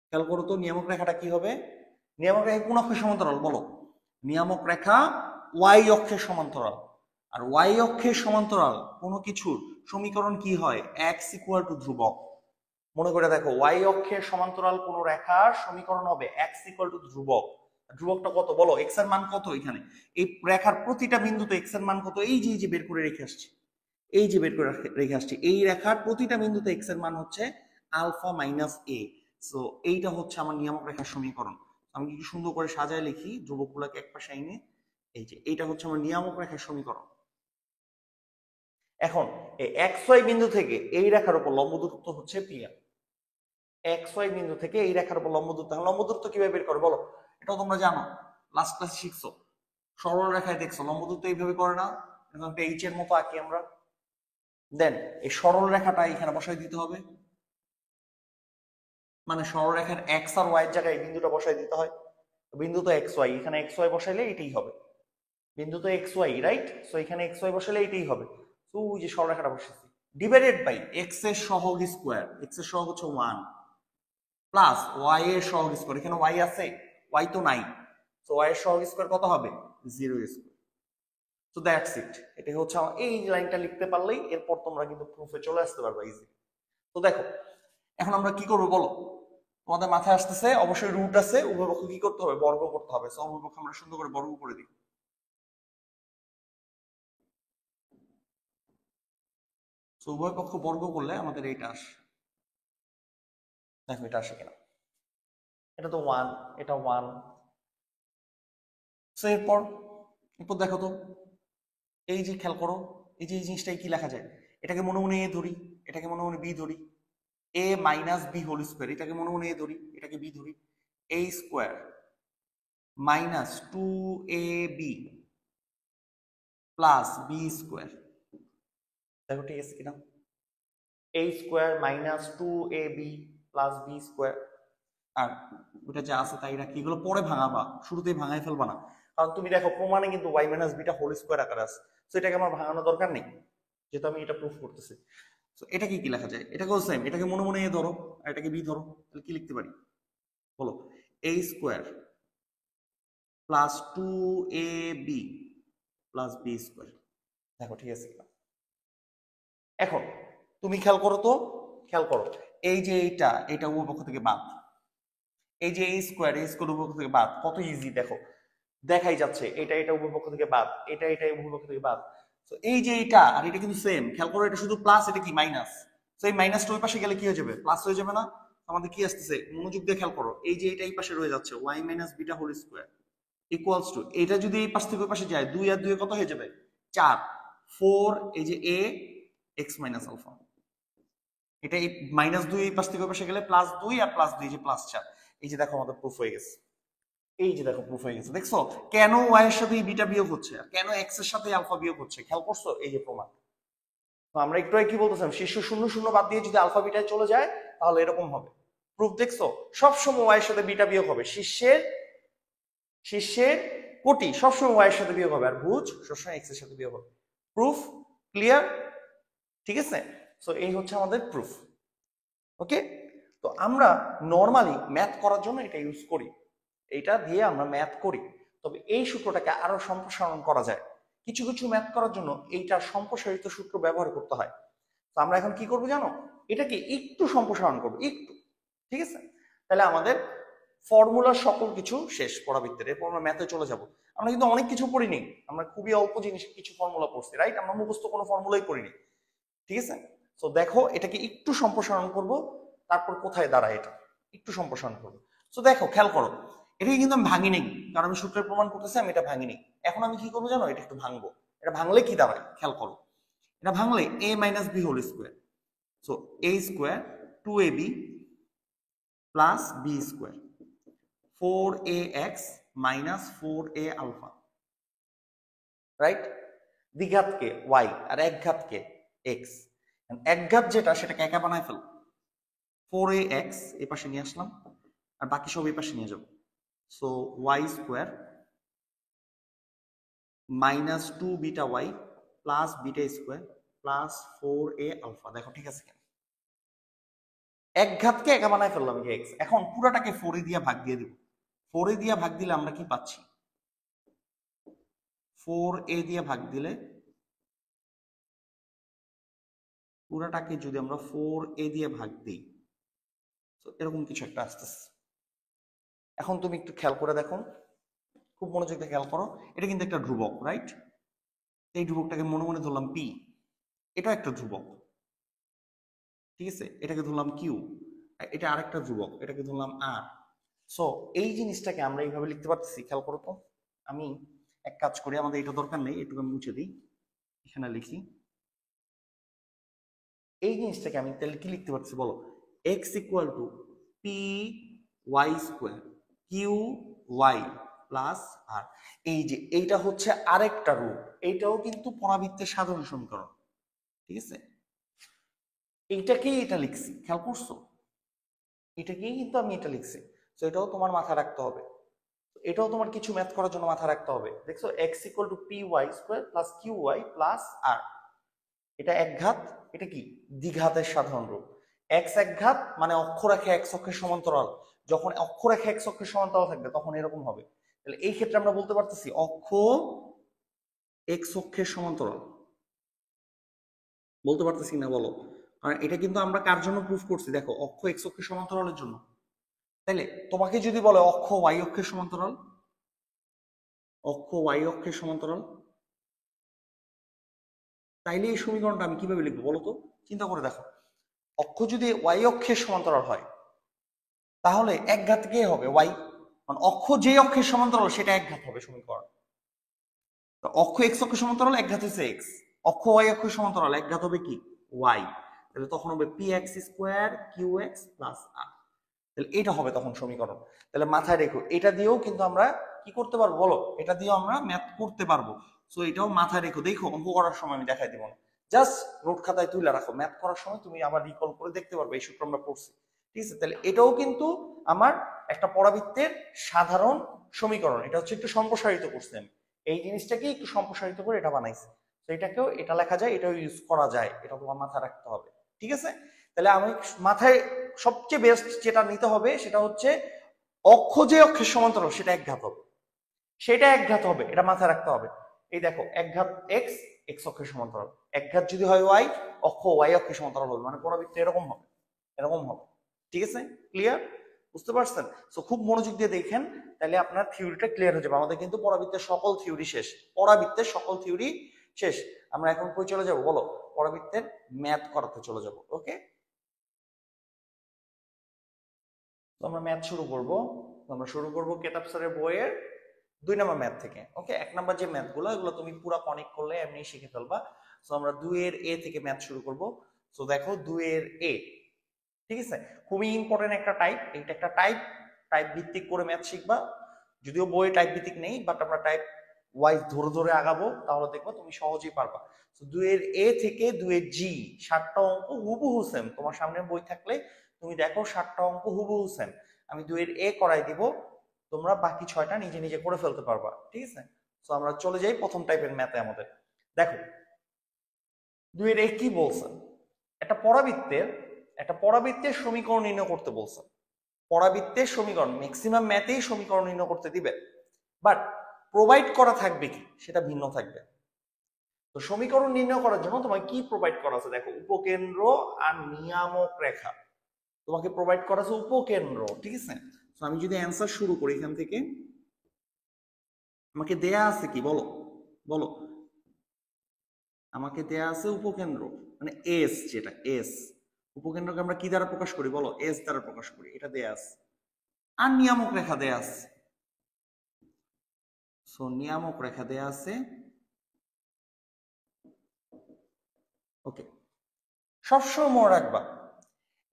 খেয়াল করো তো নিয়ামক রেখাটা কি হবে? নিয়ামক রেখা কোন অক্ষের সমান্তরাল বলো? নিয়ামক রেখা ওয়াই অক্ষের সমান্তরাল। আর ওয়াই অক্ষের সমান্তরাল কোনো কিছুর সমীকরণ কি হয়? এক্স ইকুয়াল টু ধ্রুবক। মনে করে দেখো, ওয়াই অক্ষের সমান্তরাল কোন রেখার সমীকরণ হবে এক্স ইকুয়াল টু ধ্রুবক। ধ্রুবকটা কত বলো? এক্স এর মান কত? এখানে এই রেখার প্রতিটা বিন্দুতে এক্স এর মান কত? এই যে বের করে রেখে আসছি, এই যে বের করে রেখে আসছি, এই রেখার প্রতিটা বিন্দুতে এক্স এর মান হচ্ছে আলফা মাইনাস এ। সো এইটা হচ্ছে আমার নিয়ামক রেখার সমীকরণ। আমি কি সুন্দর করে সাজায় লিখি, ধ্রুবকগুলোকে এক পাশে এনে, এই যে এইটা হচ্ছে আমার নিয়ামক রেখার সমীকরণ। এখন এই এক্স ওয়াই বিন্দু থেকে এই রেখার উপর লম্ব দূরত্ব হচ্ছে পিএম। এক্স ওয়াই বিন্দু থেকে এই রেখার উপর লম্ব দূরত্ব, লম্ব দূরত্ব কিভাবে বের করে বলো? এটাও তোমরা জানো, লাস্ট ক্লাসে শিখছো, সরল রেখায় দেখছো লম্ব দূরত্ব এইভাবে করে না, এখন একটা এইচ এর মতো আঁকি আমরা, দেন এই সরল রেখাটা এখানে বসাই দিতে হবে, মানে সরল রেখার এক্স আর ওয়াই এর জায়গায় বিন্দুটা বসাই দিতে হয়। বিন্দু তো এক্স ওয়াই, এখানে এক্স ওয়াই বসাইলে এটাই হবে, বিন্দু তো এক্স ওয়াই, রাইট? সো এখানে এক্স ওয়াই বসাইলে এটাই হবে। তো ওই যে সরল রেখাটা বসেছি, ডিভাইডেড বাই এক্স এর সহগ স্কোয়ার, এক্স এর সহগ হচ্ছে 1 প্লাস ওয়াই এর সহগ স্কোয়ার, এখানে ওয়াই আছে? ওয়াই তো নাই, তো ওয়াই এর সহগ স্কোয়ার কত হবে? 0 স্কোয়ার। So that's it. এটাই হচ্ছে এই লাইনটা লিখতে পারলেই এরপর তোমরা কিন্তু প্রুফে চলে আসতে পারবে ইজি। তো দেখো এখন আমরা কি করবো বলো, তোমাদের মাথায় আসতেছে অবশ্যই রুট আছে, উভয় পক্ষ কি করতে হবে, বর্গ করতে হবে। সো উভয় পক্ষ আমরা সুন্দর করে বর্গ করে দিই। সো উভয় পক্ষ বর্গ করলে আমাদের এইটা আসে, দেখো এটা আসে কিনা, এটা তো 1, এটা 1। সো এরপর এরপর দেখো তো, এই যে খেয়াল করো, এই যে এই জিনিসটাই কি লেখা যায়, এটাকে মনে মনে এ ধরি, এটাকে মনে মনে বি ধরি, A minus B whole square, এটাকে মনে মনে এ ধরি, এটাকে বি ধরি, A square minus 2ab plus B square. দেখো ঠিক আছে কিনা, a square minus 2ab plus B square. আর ওটা যা আছে তাই রাখি, এগুলো পরে ভাঙাবা, শুরুতেই ভাঙাই ফেলবা না, কারণ তুমি দেখো প্রমাণে কিন্তু y minus beta whole square আকারে আছে। তো এটাকে আমার ভাঙানোর দরকার নেই, যেহেতু আমি এটা প্রুফ করতেছি। তো এটাকে কি লেখা যায়, এটাকেও সেম, এটাকে মনে মনে এ ধরো আর এটাকে বি ধরো, তাহলে কি লিখতে পারি বলো, a square plus 2ab plus B square. দেখো ঠিক আছে কিনা। এখন তুমি খেয়াল করো তো, খেয়াল করো, এই যে এটা উভয় পক্ষ থেকে বাদ, এই যে এই স্কোয়ার উভয় পক্ষ থেকে বাদ, কত ইজি দেখো, দেখাই যাচ্ছে এটা উভয় পক্ষ থেকে বাদ, এটা উভয় পক্ষ থেকে বাদ। তো এই যে এটা আর এটা কিন্তু সেম, খেয়াল করো এটা শুধু প্লাস, এটা কি মাইনাস। তো এই মাইনাসটা ওই পাশে গেলে কি হয়ে যাবে, প্লাস হয়ে যাবে না। আমাদের কি আসতেছে, মনোযোগ দিয়ে খেয়াল করো, এই যে এটা এই পাশে রয়ে যাচ্ছে y minus beta whole square equals to, এটা যদি এই পাশ থেকে ওই পাশে যায় 2 আর 2 কত হয়ে যাবে 4, 4 এই যে a x মাইনাস আলফা, এটা এই -2 এই পাশ থেকে ওই পাশে গেলে +2 আর +2 যে +4। এই যে দেখো আমাদের প্রুফ হয়ে গেছে, এই যে দেখো প্রুফ হয়ে গেছে। দেখছো কেন y এর সাথে বিটা বিয়োগ হচ্ছে আর কেন x এর সাথে আলফা বিয়োগ হচ্ছে, খেয়াল করছো, এই যে প্রমাণ। তো আমরা একটু কি বলতেছিলাম, শীর্ষ 0 0 বাদ দিয়ে যদি আলফা বিটায় চলে যায় তাহলে এরকম হবে। প্রুফ দেখছো, সব সময় y এর সাথে বিটা বিয়োগ হবে, শীর্ষের কোটি সবসময় y এর সাথে বিয়োগ হবে, আর ভুজ সবসময় x এর সাথে বিয়োগ হবে। প্রুফ ক্লিয়ার, ঠিক আছে। সো এই হচ্ছে আমাদের প্রুফ। ওকে, তো আমরা নরমালি ম্যাথ করার জন্য এটা ইউজ করি, এটা দিয়ে আমরা ম্যাথ করি। তবে এই সূত্রটাকে আরো সম্প্রসারণ করা যায়, কিছু কিছু ম্যাথ করার জন্য এইটার সম্প্রসারিত সূত্র ব্যবহার করতে হয়। তো আমরা এখন কি করবো জানো, এটাকে একটু সম্প্রসারণ করবো একটু, ঠিক আছে। তাহলে আমাদের ফর্মুলার সকল কিছু শেষ পড়াবৃত্তের, এরপর আমরা ম্যাথে চলে যাব। আমরা কিন্তু অনেক কিছু পড়িনি, আমরা খুবই অল্প জিনিস কিছু ফর্মুলা পড়ছি, রাইট, আমরা মুখস্থ কোনো ফর্মুলাই পড়িনি, ঠিক আছে। তো দেখো এটাকে একটু সম্প্রসারণ করব, তারপর কোথায় দাঁড়ায় এটা একটু সম্প্রসারণ করবো। তো দেখো খেয়াল করো, এটাকে কিন্তু আমি ভাঙি নেই, কারণ আমি সূত্রের প্রমাণ করতেছি আমি এটা ভাঙি নেই। এখন আমি কি করবো জানো, এটা একটু ভাঙবো। এটা ভাঙলে কি দাঁড়ায় খেয়াল করো, এটা ভাঙলে a minus B whole square, so a square 2ab plus B square 4ax minus 4a alpha, right. দ্বিঘাতকে y আর একঘাতকে x, একঘাত যেটা সেটাকে একা বানায় ফেল, 4ax এই পাশে নিয়ে আসলাম আর বাকি সব এই পাশে নিয়ে যাব। So y square minus 2 beta y plus beta square plus 4a alpha. দেখো ঠিক আছে কেন, এক ঘাতকে একা বানায় ফেললাম যে x, এখন পুরাটাকে 4 দিয়ে ভাগ দিয়ে দিব। 4 দিয়ে ভাগ দিলে আমরা কি পাচ্ছি, 4a দিয়ে ভাগ দিলে পুরাটাকে যদি আমরা 4a দিয়ে ভাগ দিই, তো এরকম কিছু একটা আসতেছে। এখন তুমি একটু খেয়াল করে দেখো, খুব মনোযোগ দিয়ে খেয়াল করো, এটা কিন্তু একটা ধ্রুবক, রাইট। এই ধ্রুবকটাকে মনে মনে ধরলাম p, এটা একটা ধ্রুবক, ঠিক আছে, এটাকে ধরলাম q, এটা আরেকটা ধ্রুবক, এটাকে ধরলাম r। সো এই জিনিসটাকে আমরা এইভাবে লিখতে পারতেছি, খেয়াল করো তো। আমি এক কাজ করি, আমাদের এটা দরকার নেই, একটু আমি মুছে দিই, এখানে লিখি। এই জিনিসটাকে আমি তাহলে কি লিখতে পারছি বলো, x equal to P Y square Q Y plus R. এই যে এইটা হচ্ছে আরেকটা রূপ, এইটাও কিন্তু পরাবৃত্তের সাধারণ সমীকরণ, ঠিক আছে। এইটাকেই এটা লিখছি, খেয়াল করছো, এটাকেই কিন্তু আমি এটা লিখছি। তো এটাও তোমার মাথায় রাখতে হবে, এটাও তোমার কিছু ম্যাথ করার জন্য মাথায় রাখতে হবে। দেখছো x equal to P Y square plus Q Y plus R, এটা একঘাত, এটা কি দ্বিঘাতের সাধারণ রূপ। x একঘাত মানে অক্ষরেখা x অক্ষের সমান্তরাল, যখন অক্ষরেখা x অক্ষের সমান্তরাল থাকবে তখন এরকম হবে। তাহলে এই ক্ষেত্রে আমরা বলতে পারতেছি অক্ষ এক্স অক্ষের সমান্তরাল, বলতে পারতেছি না বলো, কারণ এটা কিন্তু আমরা কার জন্য প্রুফ করছি, দেখো অক্ষ এক্স অক্ষের সমান্তরালের জন্য। তাইলে তোমাকে যদি বলে অক্ষ ওয়াই অক্ষের সমান্তরাল, অক্ষ ওয়াই অক্ষের সমান্তরাল, তাইলে এই সমীকরণটা আমি কিভাবে লিখবো বলো তো, চিন্তা করে দেখো। অক্ষ যদি ওয়াই অক্ষের সমান্তরাল হয় তাহলে এক ঘাত কে হবে, ওয়াই, মানে অক্ষ যে অক্ষের সমান্তরাল সেটা এক ঘাত হবে সমীকরণ। তো অক্ষ এক্স অক্ষের সমান্তরাল এক ঘাত হচ্ছে এক্স, অক্ষ ওয়াই অক্ষের সমান্তরাল এক ঘাত হবে কি, ওয়াই। তাহলে তখন হবে P X square Q X plus R. তাহলে এটা হবে তখন সমীকরণ। তাহলে মাথায় রেখো, এটা দিয়েও কিন্তু আমরা কি করতে পারবো বলো, এটা দিয়েও আমরা ম্যাথ করতে পারবো। সো এটাও মাথায় রেখো, দেখো অঙ্ক করার সময় আমি দেখাই দিব না, জাস্ট নোট খাতায় তুলে রাখো, ম্যাথ করার সময় তুমি আবার রিকল করে দেখতে পারবে এই সূত্র আমরা পড়ছি। ঠিক আছে, তাহলে এটাও কিন্তু আমার একটা পরাবৃত্তের সাধারণ সমীকরণ, এটা হচ্ছে একটু সম্প্রসারিত করছি আমি, এই জিনিসটাকে একটু সম্প্রসারিত করে এটা বানাইছি। তো এটাকেও এটা লেখা যায়, এটাও ইউজ করা যায়, এটা তোমার মাথায় রাখতে হবে। ঠিক আছে, তাহলে আমি মাথায় সবচেয়ে বেস্ট যেটা নিতে হবে সেটা হচ্ছে অক্ষ যে অক্ষের সমান্তরাল সেটা এক ঘাত হবে, সেটা এক ঘাত হবে, এটা মাথায় রাখতে হবে। এই দেখো এক ঘাত এক্স, এক্স অক্ষের সমান্তরাল, এক ঘাত যদি হয় ওয়াই, অক্ষ ওয়াই অক্ষের সমান্তরাল হবে, মানে পরাবৃত্ত এরকম হবে, এরকম হবে। ঠিক আছে, ক্লিয়ার, বুঝতে পারছেন? সো খুব মনোযোগ দিয়ে দেখেন, তাহলে আপনার থিওরিটা ক্লিয়ার হয়ে যাবে। আমাদের কিন্তু পরাবৃত্তের সকল থিওরি শেষ, পরাবৃত্তের সকল থিওরি শেষ। আমরা এখন কই চলে যাব বলো, পরাবৃত্তের ম্যাথ করাতে চলে যাব। ওকে, তো আমরা ম্যাথ শুরু করব। আমরা শুরু করব কেতাব স্যারের বইয়ের 2 নম্বর ম্যাথ থেকে। ওকে, 1 নম্বর যে ম্যাথগুলো এগুলো তুমি পুরো কানেক্ট করলে এমনি শিখে ফেলবা। সো আমরা 2 এর এ থেকে ম্যাথ শুরু করব। সো দেখো 2 এর এ, ঠিক আছে, খুবই ইম্পর্টেন্ট একটা টাইপ, এটা একটা টাইপ, টাইপ ভিত্তিক করে ম্যাথ শিখবা। যদিও বইয়ে টাইপ ভিত্তিক নেই, বাট আমরা টাইপ ওয়াইজ ধরে ধরে আগাবো, তাহলে দেখবা তুমি সহজেই পারবা। তো 2 এর এ থেকে 2 এর জি, 7টা অঙ্ক হুবহু সেম, তোমার সামনে বই থাকলে তুমি দেখো 7টা অঙ্ক হুবহু সেম। আমি 2 এর এ করাই দিব, তোমরা বাকি 6টা নিজে নিজে করে ফেলতে পারবা। ঠিক আছে, তো আমরা চলে যাই প্রথম টাইপের ম্যাথে। আমাদের দেখো 2 এর এ কি বলছে, একটা পরাবৃত্তের, একটা পরাবৃত্তের সমীকরণ নির্ণয় করতে বলছে। পরাবৃত্তের সমীকরণ ম্যাক্সিমাম ম্যাথেই সমীকরণ নির্ণয় করতে দিবে, বাট প্রোভাইড করা থাকবে কি সেটা ভিন্ন থাকবে। তো সমীকরণ নির্ণয় করার জন্য তোমাকে কি প্রোভাইড করা আছে, দেখো উপকেন্দ্র আর নিয়ামক রেখা তোমাকে প্রোভাইড করা আছে, উপকেন্দ্র। ঠিক আছে, তো আমি যদি অ্যান্সার শুরু করি এখান থেকে, আমাকে দেয়া আছে কি বলো, বলো, আমাকে দেয়া আছে উপকেন্দ্র, মানে এস, যেটা এস, উপকেন্দ্রকে আমরা কি দ্বারা প্রকাশ করি বলো, এস দ্বারা প্রকাশ করি, এটা দেয়া আছে। আর নিয়ামক রেখা দেয়া আছে, সো নিয়ামক রেখা দেয়া আছে। ওকে, সবসময় মনে রাখবা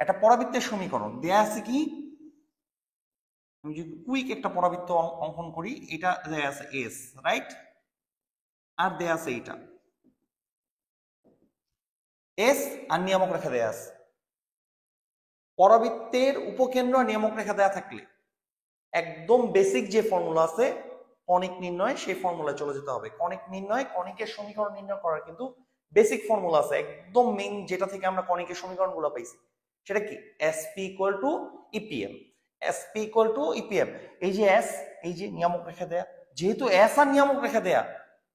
একটা পরাবৃত্তের সমীকরণ দেয়া আছে কি, আমি যদি কুইক একটা পরাবৃত্ত অঙ্কন করি, এটা দেয়া আছে এস, রাইট, আর দেয়া আছে এইটা এস, আর নিয়ামক রেখা দেয়া আছে। পরাবৃত্তের উপকেন্দ্র আর নিয়ামক রেখা দেয়া থাকলে একদম বেসিক যে ফর্মুলা আছে কনিক নির্ণয়, সেই ফর্মুলায় চলে যেতে হবে। কনিক নির্ণয়, কনিকের সমীকরণ নির্ণয় করার কিন্তু বেসিক ফর্মুলা আছে, একদম মেইন, যেটা থেকে আমরা কনিকের সমীকরণগুলো পাইছি, সেটা কি, SP equal to EPM. SP equal to EPM, এই যে এস, এই যে নিয়ামক রেখা দেয়া, যেহেতু এস আর নিয়ামক রেখা দেয়া,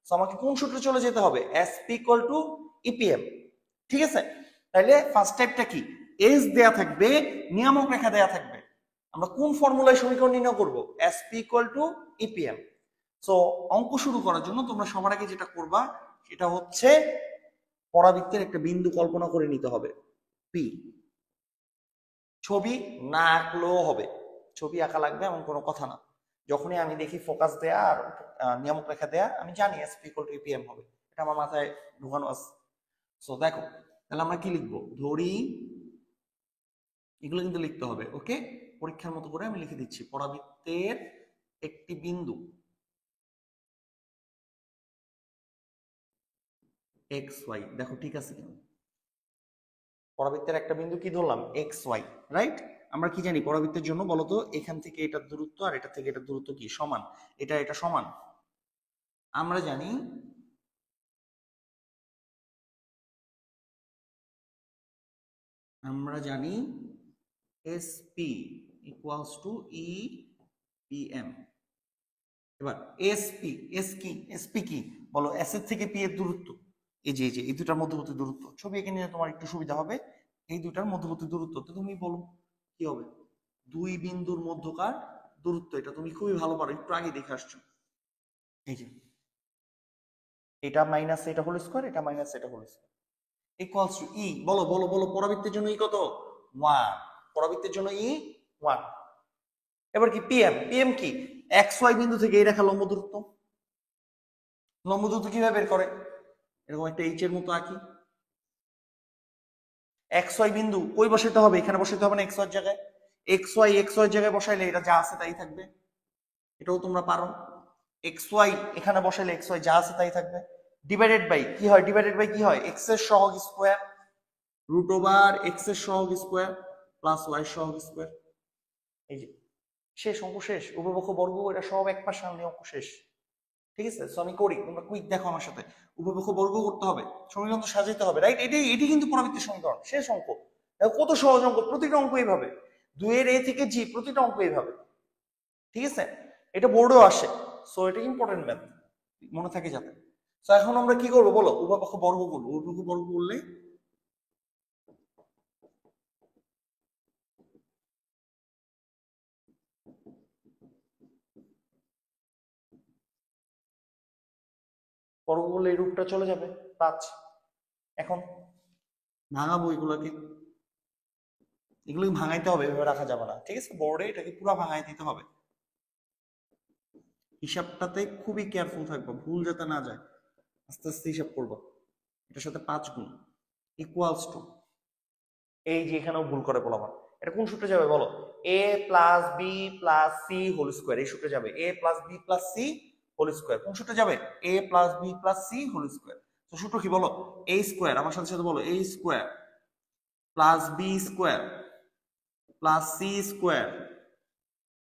তো আমাকে কোন সূত্রে চলে যেতে হবে, এসপি ইকুয়াল টু ইপিএম। ঠিক আছে, তাহলে ফার্স্ট টাইপটা কি, এস দেয়া থাকবে, নিয়ামক রেখা দেয়া থাকবে, আমরা কোন ফর্মুলায় সমীকরণ নির্ণয় করব, SP equal to EPM. So অঙ্ক শুরু করার জন্য তোমরা সবার আগে যেটা করবা সেটা হচ্ছে পরাবৃত্তের একটা বিন্দু কল্পনা করে নিতে হবে, পি। ছবি না আঁকলেও হবে, ছবি আঁকা লাগবে এমন কোনো কথা না। যখনই আমি দেখি ফোকাস দেয়া আর নিয়ামক রেখা দেয়া, আমি জানি এসপি ইকুয়াল টু ইপিএম হবে, এটা আমার মাথায় ঢুকানো আছে। সো দেখো, তাহলে আমরা কি লিখবো, ধরি, এগুলো কিন্তু লিখতে হবে। ওকে, পরীক্ষার মতো করে আমি লিখে দিচ্ছি, পরাবৃত্তের একটি বিন্দু এক্স ওয়াই, দেখো ঠিক আছে কিনা, পরাবৃত্তের একটা বিন্দু কি ধরলাম, এক্স ওয়াই, রাইট। আমরা কি জানি পরাবৃত্তের জন্য বলতো, এখান থেকে এটার দূরত্ব আর এটা থেকে এটার দূরত্ব কি সমান, এটা এটা সমান, আমরা জানি। আমরা জানি এসপি ইকুয়ালস টু ইপিএম। এবার এসপি, এস কি, এসপি কি, বলো এস এর থেকে পি এর দূরত্ব, এই যে এই দুটার মধ্যবর্তী দূরত্ব, ছবি এঁকে নিলে তোমার একটু সুবিধা হবে। এই দুটার মধ্যবর্তী দূরত্ব তো তুমি বলো কি হবে, দুই বিন্দুর মধ্যকার দূরত্ব, এটা তুমি খুবই ভালো পারো, একটু আগে দেখে আসছো। এই যে এটা মাইনাস এটা হোল স্কয়ার, এটা মাইনাস এটা হোল স্কয়ার ইকুয়ালস টু ই, বলো বলো বলো, পরাবৃত্তের জন্য ই কত, 1, পরাবৃত্তের জন্য ই 1। এবার কি পিএম, পিএম কি, এক্স ওয়াই বিন্দু থেকে এই রেখা লম্ব দূরত্ব, লম্ব দূরত্ব কিভাবে বের করে, এরকম একটা এইচ এর মতো আঁকি, এক্স ওয়াই বিন্দু কই বসাতে হবে, এখানে বসাতে হবে না এক্স ওয়াই জায়গায়, এক্স ওয়াই জায়গায় বসাইলে এটা যা আছে তাই থাকবে, এটাও তোমরা পারো, এক্স ওয়াই এখানে বসাইলে এক্স ওয়াই যা আছে তাই থাকবে, ডিভাইডেড বাই কি হয়, ডিভাইডেড বাই কি হয়, এক্স এর সহগ স্কয়ার রুট ওভার এক্স এর সহগ স্কয়ার প্লাস ওয়াই সহগ স্কয়ার। এই যে শেষ, অঙ্ক শেষ, উপপক্ষ বর্গ এটা সব এক পাশে আনলে অঙ্ক শেষ। ঠিক আছে, সো আমি করি, তোমরা কুইক দেখো আমার সাথে, উপপক্ষ বর্গ করতে হবে, সমীকরণ তো সাজাইতে হবে, রাইট, এটি কিন্তু পরাবৃত্তের সমীকরণ, শেষ অঙ্ক। কত সহজ অঙ্ক, প্রতিটা অঙ্ক এইভাবে, 2 এর এ থেকে জি প্রতিটা অঙ্ক এইভাবে। ঠিক আছে, এটা বোর্ডেও আসে, সো এটা ইম্পর্টেন্ট ম্যাথ, মনে থাকে যাতে। তো এখন আমরা কি করবো বলো, উভয়পক্ষ বর্গ করবো, উভয়পক্ষ বর্গ করলে বর্গ করলে এই রূপটা চলে যাবে 5। এখন ভাঙাবো এগুলোকে, এগুলোকে ভাঙাইতে হবে, এভাবে রাখা যাবে না, ঠিক আছে, বোর্ডে এটাকে পুরো ভাঙাই দিতে হবে, হিসাবটাতে খুবই কেয়ারফুল থাকবো, ভুল যাতে না যায়, আস্তে আস্তে হিসাব করবো, এটার সাথে 5 গুণ ইকুয়ালস টু, এই যে এখানেও ভুল করে বললাম, এটা কোন সূত্রে যাবে বলো, a plus b plus c whole square, এই সূত্রে যাবে, a plus b plus c whole square, কোন সূত্রে যাবে, a plus b plus c whole square. তো সূত্র কি বলো, a স্কোয়ার, আমার সাথে সাথে বলো, a square plus B square plus c square,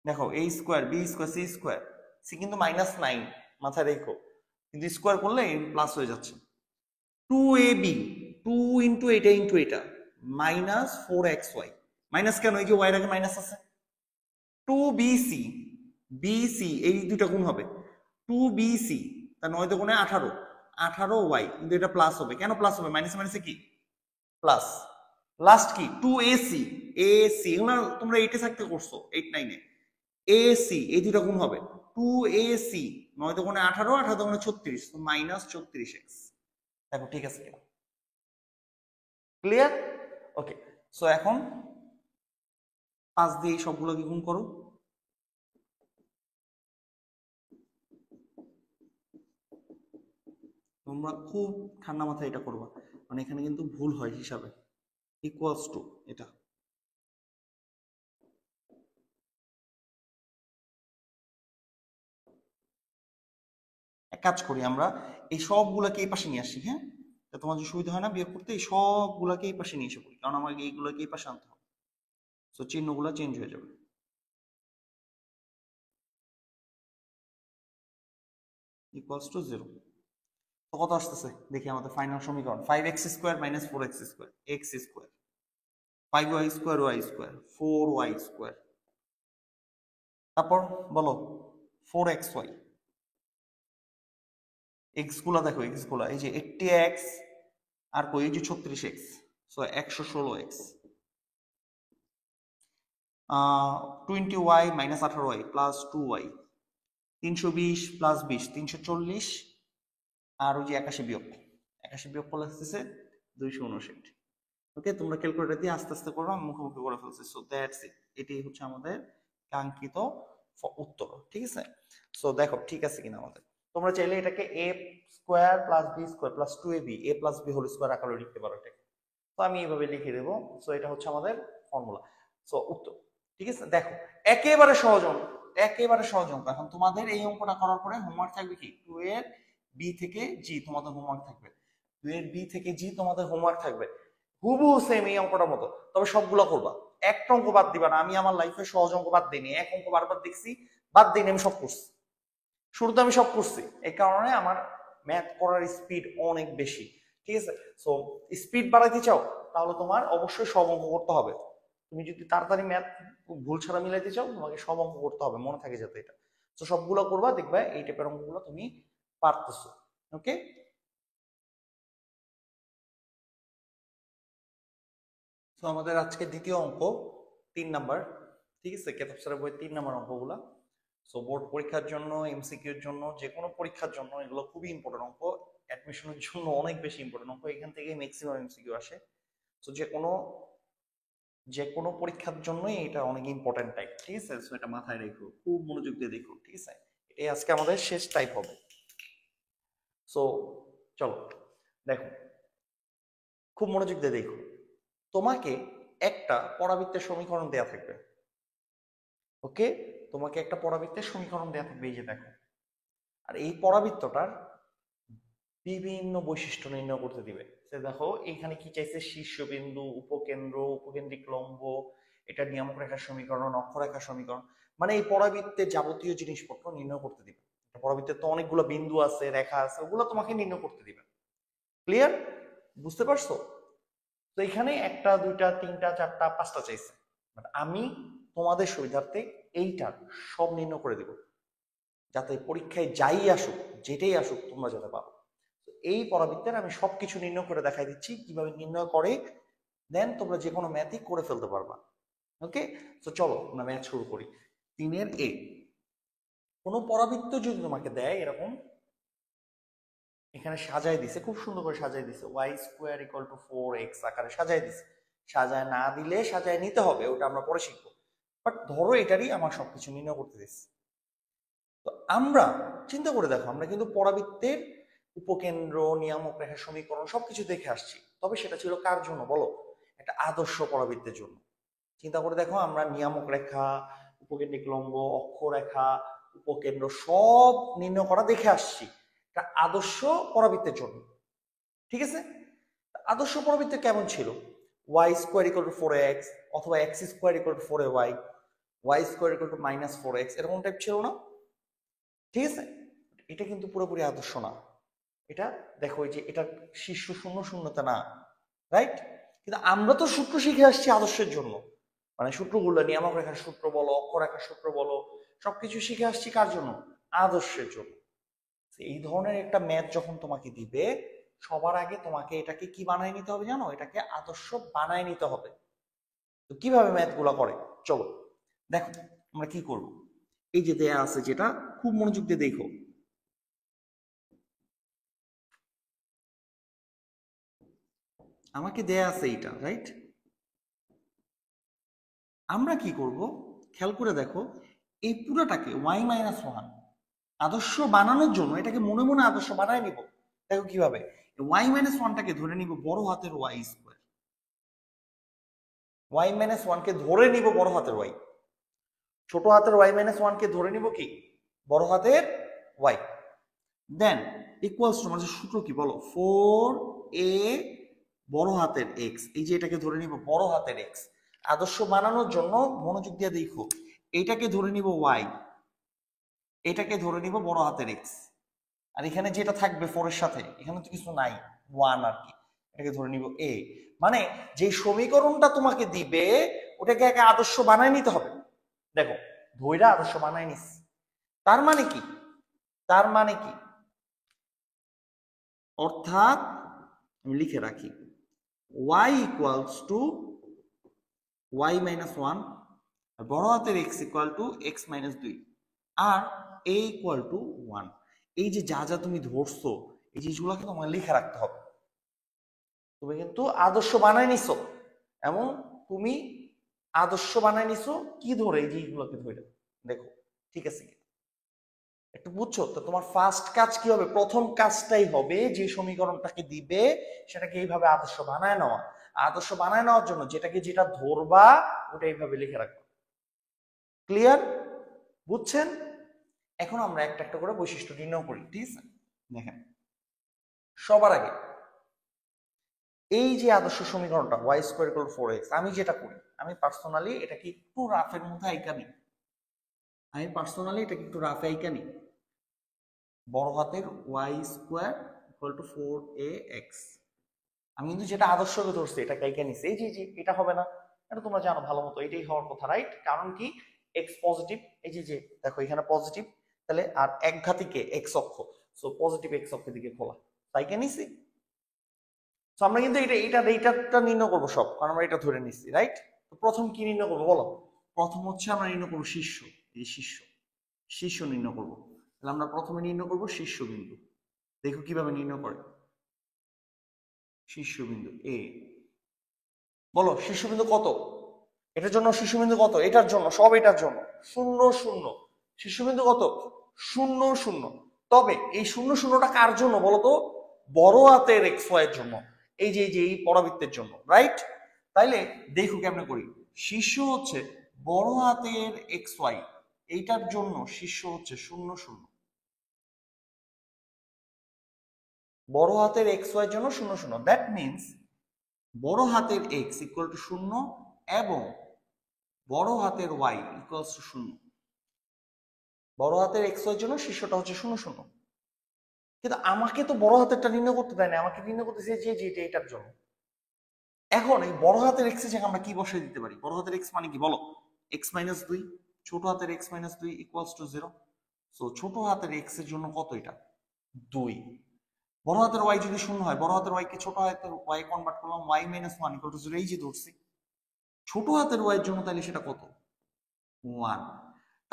দেখো a square b square c square, c কিন্তু -9 মাথায় রেখো, কিন্তু স্কোয়ার করলে প্লাস হয়ে যাচ্ছে, 2ab 2 ইন্টু এটা মাইনাস 4xy, মাইনাস কেন, এই যে ওয়াই এর আগে মাইনাস আছে, 2bc বিসি এই দুটা গুণ হবে, 2bc তার 9 গুণে 18y, কিন্তু এটা প্লাস হবে, কেন প্লাস হবে, মাইনাস মাইনাসে কি প্লাস, লাস্ট কি 2ac ac, এগুলো তোমরা 8 এ থাকতে করছো, 8 9 এ, ac এই দুটা গুণ হবে, 2ac 9 গুণে 18 18 গুণে 36, তো মাইনাস 34x। দেখো ঠিক আছে কিনা, ক্লিয়ার, ওকে। সো এখন 5 দিয়ে এই সবগুলোকে গুণ করো, তোমরা খুব ঠান্ডা মাথায় এটা করবা, মানে এখানে কিন্তু ভুল হয় হিসাবে, ইকুয়ালস টু এটা, এক কাজ করি আমরা, এই সবগুলাকে এই পাশে নিয়ে আসি, হ্যাঁ, তোমার যে সুবিধা হয় না বিয়োগ করতে, এই সবগুলাকে এই পাশে নিয়ে এসে পড়ি, কারণ আমাকে এইগুলোকে এই পাশে আনতে হবে, তো চিহ্নগুলো চেঞ্জ হয়ে যাবে, ইকুয়ালস টু 0। তো কত আসতেছে দেখি আমাদের ফাইনাল সমীকরণ, 5x square minus 4x square, x square, 5y square y square, 4y square, তারপর বলো 4xy, এক্স গুলা দেখো, এক্স গুলা এই যে 80x আর কই, এই যে 36x, so 116x, 20y minus 18y plus 2y, 320 plus 20 340, আর ওই যে 81 বিয়োগ, 81 বিয়োগ করলে আসতেছে 259। ওকে, তোমরা ক্যালকুলেটর দিয়ে আস্তে আস্তে করো, আমি মুখোমুখি করে ফেলছি, সো দ্যাটস ইট, এটাই হচ্ছে আমাদের কাঙ্ক্ষিত উত্তর, ঠিক আছে। সো দেখো ঠিক আছে কিনা আমাদের, তোমরা চাইলে এটাকে a square plus B square plus 2ab a plus b whole square আকারে লিখতে পারো এটাকে, তো আমি এইভাবে লিখে দেবো, সো এটা হচ্ছে আমাদের ফর্মুলা, সো উত্তর, ঠিক আছে। দেখো একেবারে সহজ অঙ্ক, একেবারে সহজ অঙ্ক, এখন তোমাদের এই অঙ্কটা করার পরে হোমওয়ার্ক থাকবে কি, 2 এর বি থেকে জি তোমাদের হোমওয়ার্ক থাকবে, 2 এর বি থেকে জি তোমাদের হোমওয়ার্ক থাকবে, হুবহু সেম এই অঙ্কটার মতো, তবে সবগুলো করবা, একটা অঙ্ক বাদ দিবা না, আমি আমার লাইফে সহজ অঙ্ক বাদ দিইনি, এক অঙ্ক বারবার দেখছি বাদ দিইনি, আমি সব করছি, শুরুতে আমি সব করছি, এই কারণে আমার ম্যাথ করার স্পিড অনেক বেশি, ঠিক আছে। সো স্পিড বাড়াইতে চাও তাহলে তোমার অবশ্যই সব অঙ্ক করতে হবে, তুমি যদি তাড়াতাড়ি ম্যাথ ভুল ছাড়া মিলাইতে চাও তোমাকে সব অঙ্ক করতে হবে, মনে থাকে যাতে এটা, তো সবগুলো করবা, দেখবে এই টাইপের অঙ্কগুলো তুমি পারতেছো, ওকে, তো আমাদের আজকে দ্বিতীয় অঙ্ক 3 নাম্বার, ঠিক আছে, কেতাব স্যারের বই 3 নাম্বার অঙ্কগুলা। সো বোর্ড পরীক্ষার জন্য, এমসিকিউর জন্য, যে কোনো পরীক্ষার জন্য এগুলো খুবই ইম্পর্টেন্ট অঙ্ক, অ্যাডমিশনের জন্য অনেক বেশি ইম্পর্টেন্ট অঙ্ক, এখান থেকে ম্যাক্সিমাম এমসিকিউ আসে। সো যে কোনো পরীক্ষার জন্যই এটা অনেক ইম্পর্টেন্ট টাইপ, ঠিক আছে। সো এটা মাথায় রেখো, খুব মনোযোগ দিয়ে দেখো, ঠিক আছে। এটাই আজকে আমাদের শেষ টাইপ হবে। সো চলো দেখো, খুব মনোযোগ দিয়ে দেখো। তোমাকে একটা পরাবৃত্তের সমীকরণ দেয়া থাকবে, ওকে, তোমাকে একটা পরাবৃত্তের সমীকরণ দেয়া থাকবে, এই যে দেখো। আর এই পরাবৃত্তটার বিভিন্ন বৈশিষ্ট্য নির্ণয় করতে দিবে। সে দেখো এখানে কি চাইছে, শীর্ষবিন্দু, উপকেন্দ্র, উপকেন্দ্রিক লম্ব, এটা নিয়ামক রেখার সমীকরণ, অক্ষরেখার সমীকরণ, মানে এই পরাবৃত্তের যাবতীয় জিনিসপত্র নির্ণয় করতে দিবে। পরাবৃত্তের তো অনেকগুলো বিন্দু আছে, রেখা আছে, ওগুলো তোমাকে নির্ণয় করতে দিবে। ক্লিয়ার? বুঝতে পারছো? তো এখানে একটা, দুইটা, তিনটা, চারটা, পাঁচটা চাইছে, বাট আমি তোমাদের সুবিধার্থে এইটার সব নির্ণয় করে দিব, যাতে পরীক্ষায় যাই আসুক, যেটাই আসুক, তোমরা যাতে পারো। এই পরাবৃত্তের আমি সবকিছু নির্ণয় করে দেখাই দিচ্ছি কিভাবে নির্ণয় করে, দেন তোমরা যে কোনো ম্যাথই করে ফেলতে পারবা। ওকে, তো চলো আমরা ম্যাথ শুরু করি। 3-এর এ, কোনো পরাবৃত্ত যদি তোমাকে দেয় এরকম, এখানে সাজায় দিছে, খুব সুন্দর করে সাজায় দিছে, y² = 4x আকারে সাজায় দিছে। সাজায় না দিলে সাজায় নিতে হবে, ওটা আমরা পরে শিখবো। বাট ধরো এটারই আমার সবকিছু নির্ণয় করতে দিচ্ছে। তো আমরা চিন্তা করে দেখো, আমরা কিন্তু পরাবৃত্তের উপকেন্দ্র, নিয়ামক রেখার সমীকরণ সবকিছু দেখে আসছি, তবে সেটা ছিল কার জন্য বলো? একটা আদর্শ পরাবৃত্তের জন্য। চিন্তা করে দেখো, আমরা নিয়ামক রেখা, উপকেন্দ্রিক লম্ব, অক্ষরেখা, উপকেন্দ্র সব নির্ণয় করা দেখে আসছি একটা আদর্শ পরাবৃত্তের জন্য, ঠিক আছে। আদর্শ পরাবৃত্ত কেমন ছিল? y² = 4x অথবা x² = 4ay, y² = -4x, এরকম টাইপ ছিল না? ঠিক আছে, এটা কিন্তু পুরোপুরি আদর্শ না। এটা দেখো, এই যে এটা শীর্ষ শূন্য শূন্যতা না, রাইট? কিন্তু আমরা তো সূত্র শিখে আসছি আদর্শের জন্য, মানে সূত্রগুলো, নিয়ামক রেখার সূত্র বলো, অক্ষরেখার সূত্র বলো, সবকিছু শিখে আসছি কার জন্য? আদর্শের জন্য। এই ধরনের একটা ম্যাথ যখন তোমাকে দিবে, সবার আগে তোমাকে এটাকে কি বানায় নিতে হবে জানো? এটাকে আদর্শ বানায় নিতে হবে। তো কিভাবে ম্যাথ গুলা করে, চলো দেখো আমরা কি করব। এই যে দেয়া আছে, যেটা খুব মনোযোগ দিয়ে দেখো, আমাকে দেয়া আছে এইটা, রাইট? আমরা কি করব, খেয়াল করে দেখো, এই পুরোটাকে y-1 আদর্শ বানানোর জন্য এটাকে মনে মনে আদর্শ বানায় নিব। দেখো কিভাবে, y-1টাকে ধরে নিব বড় হাতের y², y-1 কে ধরে নিব বড় হাতের y, ছোট হাতের y-1 কে ধরে নিব কি, বড় হাতের y, দেন ইকুয়ালস টু, মানে সূত্র কি বলো, 4a বড় হাতের x, এই যে এটাকে ধরে নিব বড় হাতের x। আদর্শ বানানোর জন্য মনোযোগ দিয়ে দেখো, এইটাকে ধরে নিব y, এটাকে ধরে নিব বড় হাতের x, আর এখানে যেটা থাকবে 4 এর সাথে, এখানে তো কিছু নাই, 1 আর কি, এটাকে ধরে নিব a। মানে যে সমীকরণটা তোমাকে দিবে ওটাকে আগে আদর্শ বানায় নিতে হবে। দেখো ধইরা আদর্শ বানায় নিস, তার মানে কি, তার মানে কি, অর্থাৎ আমি লিখে রাখি, y = y-1, আর বড় হাতের x = x-2, আর a = 1। এই যে যা যা তুমি ধরছো, এই জিনিসগুলোকে তোমাকে লিখে রাখতে হবে। তুমি কিন্তু আদর্শ বানায় নিছো, এবং তুমি আদর্শ বানায় নিছো কি ধরে, এই জিনিসগুলোকে ধরে। দেখো ঠিক আছে, একটু বুঝছো তো? তোমার ফার্স্ট কাজ কি হবে? প্রথম কাজটাই হবে যে সমীকরণটাকে দিবে সেটাকে এইভাবে আদর্শ বানায় নেওয়া। আদর্শ বানায় নেওয়ার জন্য যেটাকে যেটা ধরবা ওটা এইভাবে লিখে রাখবো। ক্লিয়ার? বুঝছেন? এখন আমরা একটা একটা করে বৈশিষ্ট্য নির্ণয় করি, ঠিক আছে? দেখেন, সবার আগে এই যে আদর্শ সমীকরণটা y² = 4x, আমি যেটা করি, আমি পার্সোনালি এটাকে একটু রাফের মধ্যে আইকা নিই, বড় হাতের y² = 4ax। আমি কিন্তু যেটা আদর্শকে ধরছি এটা কাইকে নিছি, এই যে এটা হবে না, এটা তোমরা জানো ভালো মতো, এটাই হওয়ার কথা, রাইট? কারণ কি, x পজিটিভ, এই যে দেখো এখানে পজিটিভ, তাহলে আর একঘাতিকে x অক্ষ, সো পজিটিভ এক্স অক্ষের দিকে খোলা, তাই কে নিছি। তো আমরা কিন্তু এইটা নির্ণয় করবো সব, কারণ আমরা এটা ধরে নিচ্ছি, রাইট। তো প্রথম কি নির্ণয় করবো বলো? প্রথম হচ্ছে আমরা নির্ণয় করবো শীর্ষ, এই শীর্ষ নির্ণয় করবো। তাহলে আমরা প্রথমে নির্ণয় করবো শীর্ষবিন্দু। দেখো কিভাবে নির্ণয় করে। শীর্ষবিন্দু এ, বলো শীর্ষবিন্দু কত? এটার জন্য শীর্ষবিন্দু কত? এটার জন্য, সব এটার জন্য 0 0। শীর্ষবিন্দু কত? 0 0। তবে এই 0 0টা কার জন্য বলো তো? বড় হাতের এক্স ওয়াই এর জন্য, এই পরাবৃত্তের জন্য, রাইট। তাইলে দেখো কেমনে করি। শীর্ষ হচ্ছে বড় হাতের এক্স ওয়াই, এইটার জন্য শীর্ষ হচ্ছে 0 0। বড় হাতের এক্স ওয়াই এর জন্য 0 0, দ্যাট মিনস বড় হাতের এক্স ইকুয়াল টু 0 এবং বড় হাতের ওয়াই ইকুয়ালস টু 0। বড় হাতের এক্স ওয়াই এর জন্য শীর্ষটা হচ্ছে 0 0। কিন্তু আমাকে তো বড় হাতেরটা নির্ণয় করতে দেয় না, আমাকে নির্ণয় করতেছে যে এটার জন্য। এখন এই বড় হাতের এক্স এর জায়গায় আমরা কি বসিয়ে দিতে পারি? বড় হাতের এক্স মানে কি বলো? X minus 2। ছোট হাতের x minus 2 equals to 0। So ছোট হাতের এক্স এর জন্য কত? এটা 2। বড় হাতের ওয়াই যদি 0 হয়, বড় হাতের ওয়াই কে ছোট হাতের ওয়াই কনভার্ট করলাম, ওয়াই মাইনাস 1 ইকুয়াল টু 0, এই যে ধরছি। ছোট হাতের ওয়াই এর জন্য তাহলে সেটা কত? 1।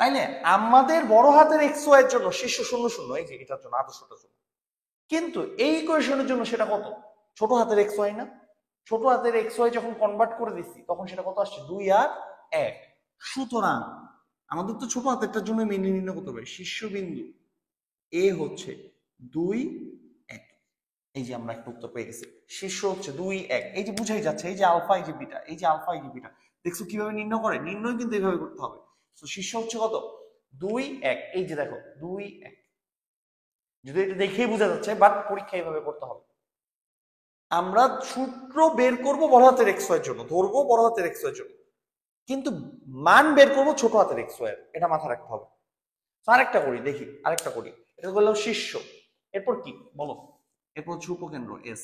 তাইলে আমাদের বড় হাতের এক্স ওয়াই এর জন্য শীর্ষ 0 0, এই যে এটার জন্য, আদর্শটার জন্য। কিন্তু এই ইকুয়েশনের জন্য সেটা কত? ছোট হাতের এক্স ওয়াই না? ছোট হাতের এক্স ওয়াই যখন কনভার্ট করে দিচ্ছি তখন সেটা কত আসছে? 2 আর 1। সুতরাং আমাদের তো ছোট হাতেরটার জন্য মেনে নির্ণয় করতে হবে শীর্ষবিন্দু এ হচ্ছে 2 1। এই যে আমরা একটা উত্তর পেয়ে গেছি, শীর্ষ হচ্ছে 2 1। এই যে বুঝাই যাচ্ছে, এই যে আলফা, এই যে বিটা, এই যে আলফা, এই যে বিটা। দেখছো কিভাবে নির্ণয় করে? নির্ণয় কিন্তু এইভাবে করতে হবে। তো শীর্ষ হচ্ছে কত? 2 1। এই যে দেখো 2 1, যদি এটা দেখেই বোঝা যাচ্ছে, বাট পরীক্ষা এইভাবে করতে হবে। আমরা সূত্র বের করব বড় হাতের এক্স ওয়াই এর জন্য, ধরবো বড় হাতের এক্স ওয়াই এর জন্য, কিন্তু মান বের করব ছোট হাতের এক্স ওয়াই এর, এটা মাথা রাখতে হবে। আরেকটা করি, দেখি আরেকটা করি। এটা বললাম শীর্ষ, এরপর কি বলো? এরপর হচ্ছে উপকেন্দ্র এস।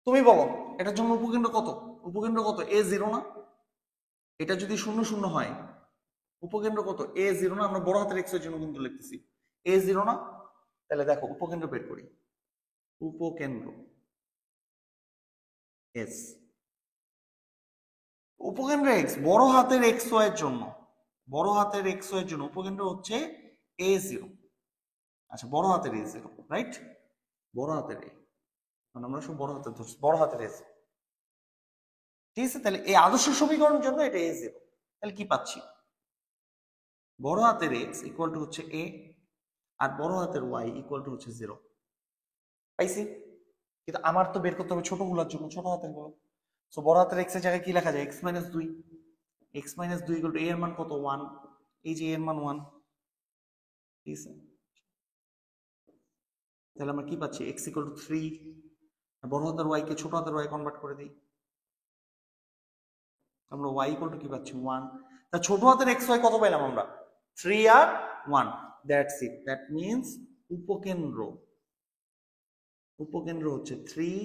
তুমি বলো এটার জন্য উপকেন্দ্র কত? উপকেন্দ্র কত? A0 না? এটা যদি 0 0 হয়, উপকেন্দ্র কত? A0 না? আমরা বড় হাতের এক্স এর জন্য কিন্তু লিখতেছি A0 না? তাহলে দেখো উপকেন্দ্র বের করি। উপকেন্দ্র এস, উপকেন্দ্র এক্স, বড় হাতের এক্স ওয়াই এর জন্য, বড় হাতের এক্স ওয়াই এর জন্য উপকেন্দ্র হচ্ছে A0। আচ্ছা, বড় হাতের A0, রাইট। বড় হাতের এ, মানে আমরা সব বড় হাতের ধরছি, বড় হাতের এস, ঠিক আছে। তাহলে এই আদর্শ সমীকরণের জন্য এটা A0। তাহলে কি পাচ্ছি? বড় হাতের এক্স ইকুয়াল টু হচ্ছে এ, আর বড় হাতের ওয়াই ইকুয়াল টু হচ্ছে 0। পাইছি। কিন্তু আমার তো বের করতে হবে ছোটগুলোর জন্য, ছোট হাতের গুলো। সো বড় হাতের এক্স এর জায়গায় কি লেখা যায়? X minus 2। X minus 2 equal to A এর মান কত? 1। এই যে এর মান 1, ঠিক আছে। তাহলে আমরা কি পাচ্ছি? X equal to 3। বড় হাতের ওয়াই কে ছোট হাতের ওয়াই কনভার্ট করে দিই, আমরা ওয়াই ইকুয়াল টু কি পাচ্ছি? 1। তা ছোট হাতের এক্স ওয়াই কত পাইলাম আমরা? 3 আর 1, দ্যাটস ইট। দ্যাট মিনস উপকেন্দ্র, উপকেন্দ্র হচ্ছে 3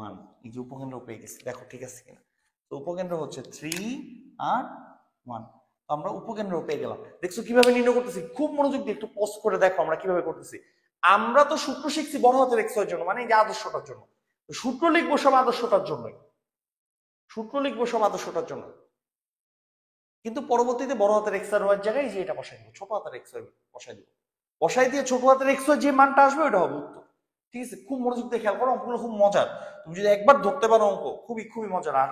1। এই যে উপকেন্দ্র পেয়ে গেছি, দেখো ঠিক আছে কিনা। তো উপকেন্দ্র হচ্ছে 3 আর 1। তো আমরা উপকেন্দ্র পেয়ে গেলাম। দেখছো কিভাবে নির্ণয় করতেছি? খুব মনোযোগ দিয়ে একটু পজ করে দেখো আমরা কিভাবে করতেছি। আমরা তো সূত্র শিখছি বড় হাতের এক্স ওয়াই এর জন্য, মানে এই যে আদর্শটার জন্য। তো সূত্র লিখবো সব আদর্শটার জন্যই, সূত্র লিখবো সব আদর্শটার জন্য। কিন্তু পরবর্তীতে বড় হাতের এক্স আর ওয়াই এর জায়গায় যে এটা বসাই দিব, ছোট হাতের এক্স ওয়াই বসাই দিব। বসাই দিয়ে ছোট হাতের এক্স ওয়াই যে মানটা আসবে ওটা হবে উত্তর, ঠিক আছে। খুব মনোযোগ দিয়ে খেয়াল করো, অঙ্কগুলো খুব মজার। তুমি যদি একবার ধরতে পারো অঙ্ক, খুবই খুবই মজার। আর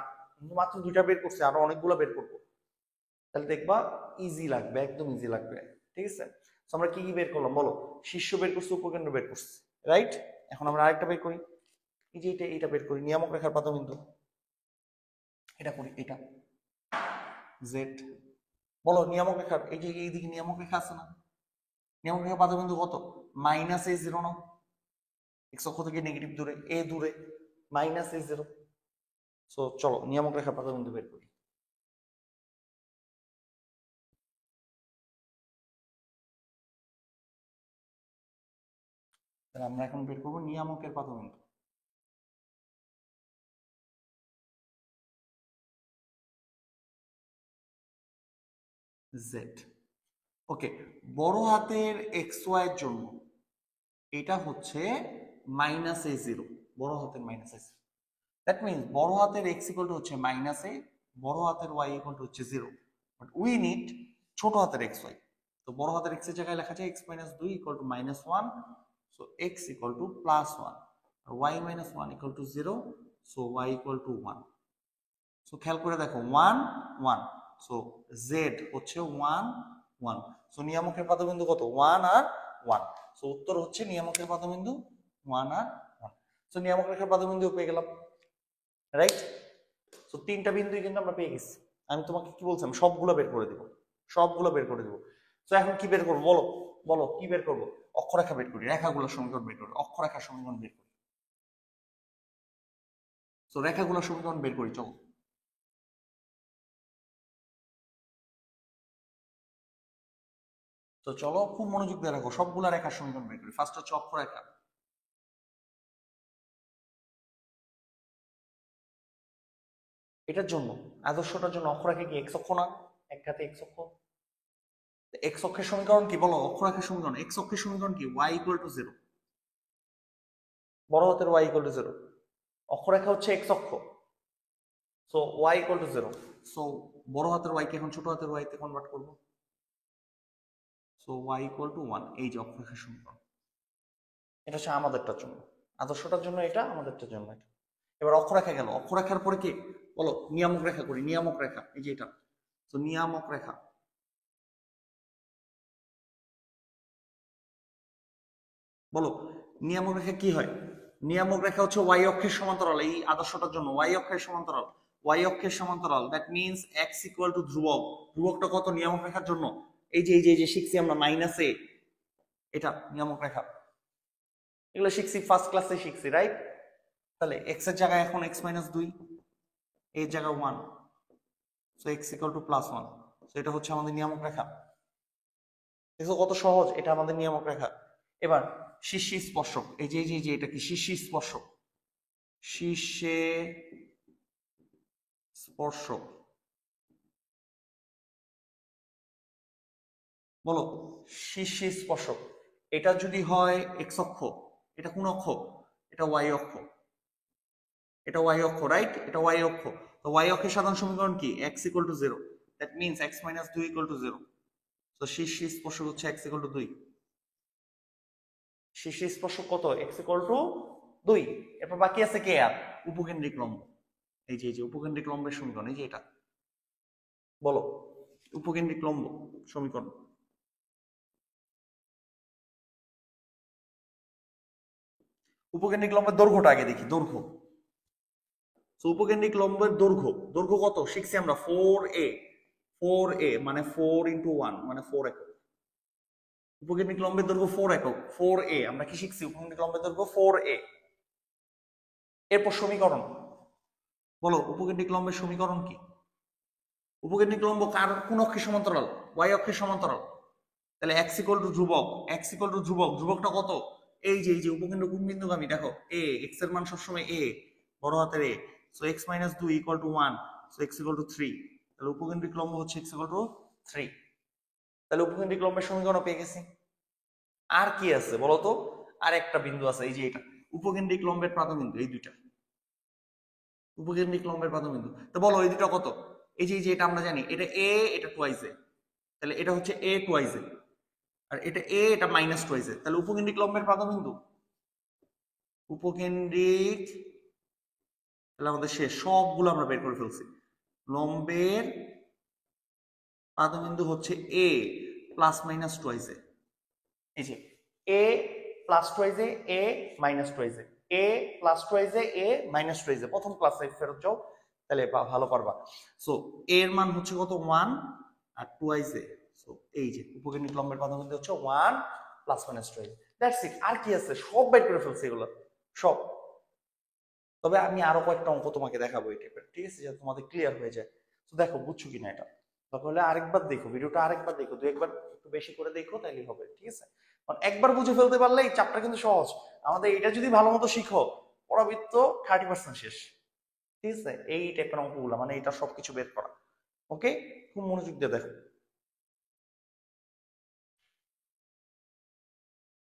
মাত্র 2টা বের করছে, আরো অনেকগুলো বের করবো, তাহলে দেখবা ইজি লাগবে, একদম ইজি লাগবে, ঠিক আছে। তো আমরা কি কি বের করলাম বলো? শীর্ষ বের করছি, উপকেন্দ্র বের করছি, রাইট। এখন আমরা আরেকটা বের করি, এই যে এটা বের করি, নিয়ামক রেখার পাদবিন্দু। এটা করি, এটা জেড। বলো নিয়ামক রেখার, এই যে এইদিকে নিয়ামক রেখা আছে না? নিয়ামক রেখা পাদবিন্দু কত? মাইনাস A0 না? এক্স অক্ষ থেকে নেগেটিভ দূরে, এ দূরে, মাইনাস A0। সো চলো নিয়ামক রেখা পাদবিন্দু বের করি। তাহলে আমরা এখন বের করবো নিয়ামকের পাদবিন্দু। জেড। ওকে, বড় হাতের এক্স ওয়াই এর জন্য এটা হচ্ছে -a0, বড় হাতের -a0। দ্যাট মিনস বড় হাতের এক্স ইকুয়াল টু হচ্ছে -a, বড় হাতের ওয়াই ইকুয়াল টু হচ্ছে 0, বাট উই নিড ছোট হাতের এক্স ওয়াই। তো বড় হাতের এক্স এর জায়গায় লেখা যায় x-2 equal to -1, so x equal to +1, আর y - 1 equal to 0, so y equal to 1। So খেয়াল করে দেখো 1 1, সো z হচ্ছে 1 1, সো নিয়ামকের পাদবিন্দু কত 1 আর 1, সো উত্তর হচ্ছে নিয়ামকের পাদবিন্দু 1 আর 1। সো নিয়ামক রেখার পাদবিন্দু পেয়ে গেলাম, রাইট? সো তিনটা বিন্দুই কিন্তু আমরা পেয়ে গেছি। আমি তোমাকে কি বলছিলাম, সবগুলো বের করে দিব, সবগুলো বের করে দিব। সো এখন কি বের করবো বলো, বলো কি বের করবো? অক্ষরেখা বের করি, রেখাগুলোর সমীকরণ বের করি, অক্ষরেখার সমীকরণ বের করি। সো রেখাগুলোর সমীকরণ বের করি, চলো। তো চলো খুব মনোযোগ দিয়ে রাখো, সবগুলা রেখার সমীকরণ বের করি। ফার্স্ট হচ্ছে অক্ষরেখা। এটার জন্য আদর্শটার জন্য অক্ষরেখা কি এক্স অক্ষ না? এক হাতে এক্স অক্ষ। এক্স অক্ষের সমীকরণ কি বলো? অক্ষরেখার সমীকরণ এক্স অক্ষের সমীকরণ কি? ওয়াই ইকুয়াল টু 0, বড় হাতের ওয়াই ইকুয়াল টু 0। অক্ষরেখা হচ্ছে এক্স অক্ষ, so y equal to 0। So বড় হাতের ওয়াই কে এখন ছোট হাতের ওয়াই তে কনভার্ট করব, সো ওয়াই ইকুয়াল টু 1। এই যে অক্ষরেখার সমীকরণ, এটা হচ্ছে আমাদেরটার জন্য, আদর্শটার জন্য এটা, আমাদেরটার জন্য এটা। এবার অক্ষরেখা গেল, অক্ষরেখার পরে কি বলো? নিয়ামক রেখা করি, নিয়ামক রেখা, এই যে এটা। তো নিয়ামক রেখা, বলো নিয়ামক রেখা কি হয়? নিয়ামক রেখা হচ্ছে ওয়াই অক্ষের সমান্তরাল, এই আদর্শটার জন্য ওয়াই অক্ষের সমান্তরাল, ওয়াই অক্ষের সমান্তরাল। That means x equal to ধ্রুবক। ধ্রুবকটা কত নিয়ামক রেখার জন্য? এই যে এই যে শিখছি আমরা -a, এটা নিয়ামক রেখা। এগুলো শিখছি ফার্স্ট ক্লাসে শিখছি, রাইট? তাহলে এক্স এর জায়গায় এখন x-2, এর জায়গায় 1, so x equal to +1। So এটা হচ্ছে আমাদের নিয়ামক রেখা। দেখো কত সহজ, এটা আমাদের নিয়ামক রেখা। এবার শীর্ষে স্পর্শক, এই যে এই যে এটা কি? শীর্ষে স্পর্শক, শীর্ষে স্পর্শক, বলো শীর্ষে স্পর্শক। এটা যদি হয় এক্স অক্ষ, এটা কোন অক্ষ? এটা ওয়াই অক্ষ, এটা ওয়াই অক্ষ, রাইট? এটা ওয়াই অক্ষ। তো ওয়াই অক্ষের সাধারণ সমীকরণ কি? x equal to 0, that means x-2 equal to 0। তো শীর্ষে স্পর্শক হচ্ছে x ইকুয়াল টু 2। শীর্ষে স্পর্শক কত? x equal two 2। এরপর বাকি আছে কে আর? উপকেন্দ্রিক লম্ব। এই যে উপকেন্দ্রিক লম্বের সমীকরণ, এই যে এটা, বলো উপকেন্দ্রিক লম্ব সমীকরণ। উপকেন্দ্রিক লম্বের দৈর্ঘ্যটা আগে দেখি, দৈর্ঘ্য। তো উপকেন্দ্রিক লম্বের দৈর্ঘ্য, দৈর্ঘ্য কত শিখছি আমরা? 4a, 4a মানে 4 ইন্টু 1 মানে 4 একক। উপকেন্দ্রিক লম্বের দৈর্ঘ্য 4 একক, 4a। আমরা কি শিখছি? উপকেন্দ্রিক লম্বের দৈর্ঘ্য 4a। এরপর সমীকরণ, বলো উপকেন্দ্রিক লম্বের সমীকরণ কি? উপকেন্দ্রিক লম্ব কার কোন অক্ষের সমান্তরাল? ওয়াই অক্ষের সমান্তরাল। তাহলে x ইকুয়াল টু ধ্রুবক, x ইকুয়াল টু ধ্রুবক, ধ্রুবকটা কত? এই যে উপকেন্দ্র কোন বিন্দুগামী? দেখো a, x এর মান সবসময় a, বড় হাতের a, so x-2 equal to 1, so x equal two 3। তাহলে উপকেন্দ্রিক লম্ব হচ্ছে x ইকুয়াল টু 3। তাহলে উপকেন্দ্রিক লম্বের সমীকরণ পেয়ে গেছি। আর কি আছে বলো তো? আর একটা বিন্দু আছে, এই যে এটা উপকেন্দ্রিক লম্বের প্রান্তবিন্দু, এই দুইটা উপকেন্দ্রিক লম্বের প্রান্তবিন্দু। তো বলো এই দুটো কত? এই যে এটা আমরা জানি, এটা a, এটা টুয়াইস a, তাহলে এটা হচ্ছে a টুয়াইস a, আর এটা a, এটা -2 a। তাহলে উপকেন্দ্রিক লম্বের প্রান্তবিন্দু, উপকেন্দ্রিক, তাহলে আমাদের শেষ, সবগুলো আমরা বের করে ফেলছি। লম্বের প্রান্তবিন্দু হচ্ছে a +-2 a। এই যে a +2 a, a -2 a, a +2 a, a -2 a। প্রথম ক্লাসে ফেরত যাও, তাহলে ভালো পারবা। সো a এর মান হচ্ছে কত? 1 আর 2 a। সো এই যে উপকেন্দ্রিক লম্বের প্রান্তবিন্দু হচ্ছে 1 +-2 a। That's it. আর কি আছে? সব বের করে ফেলছি এগুলো সব। তবে আমি আরো কয়েকটা অঙ্ক তোমাকে দেখাবো এই টাইপের, ঠিক আছে, যাতে তোমাদের ক্লিয়ার হয়ে যায়। তো দেখো বুঝছো কিনা এটা, তাহলে আরেকবার দেখো ভিডিওটা, আরেকবার দেখো, দুই একবার একটু বেশি করে দেখো, তাইলেই হবে, ঠিক আছে? কারণ একবার বুঝে ফেলতে পারলে এই চাপটা কিন্তু সহজ। আমাদের এটা যদি ভালো মতো শিখো, পড়াবৃত্ত 30% শেষ, ঠিক আছে? এই টাইপের অঙ্কগুলো, মানে এটা সবকিছু বের করা। ওকে, খুব মনোযোগ দিয়ে দেখো।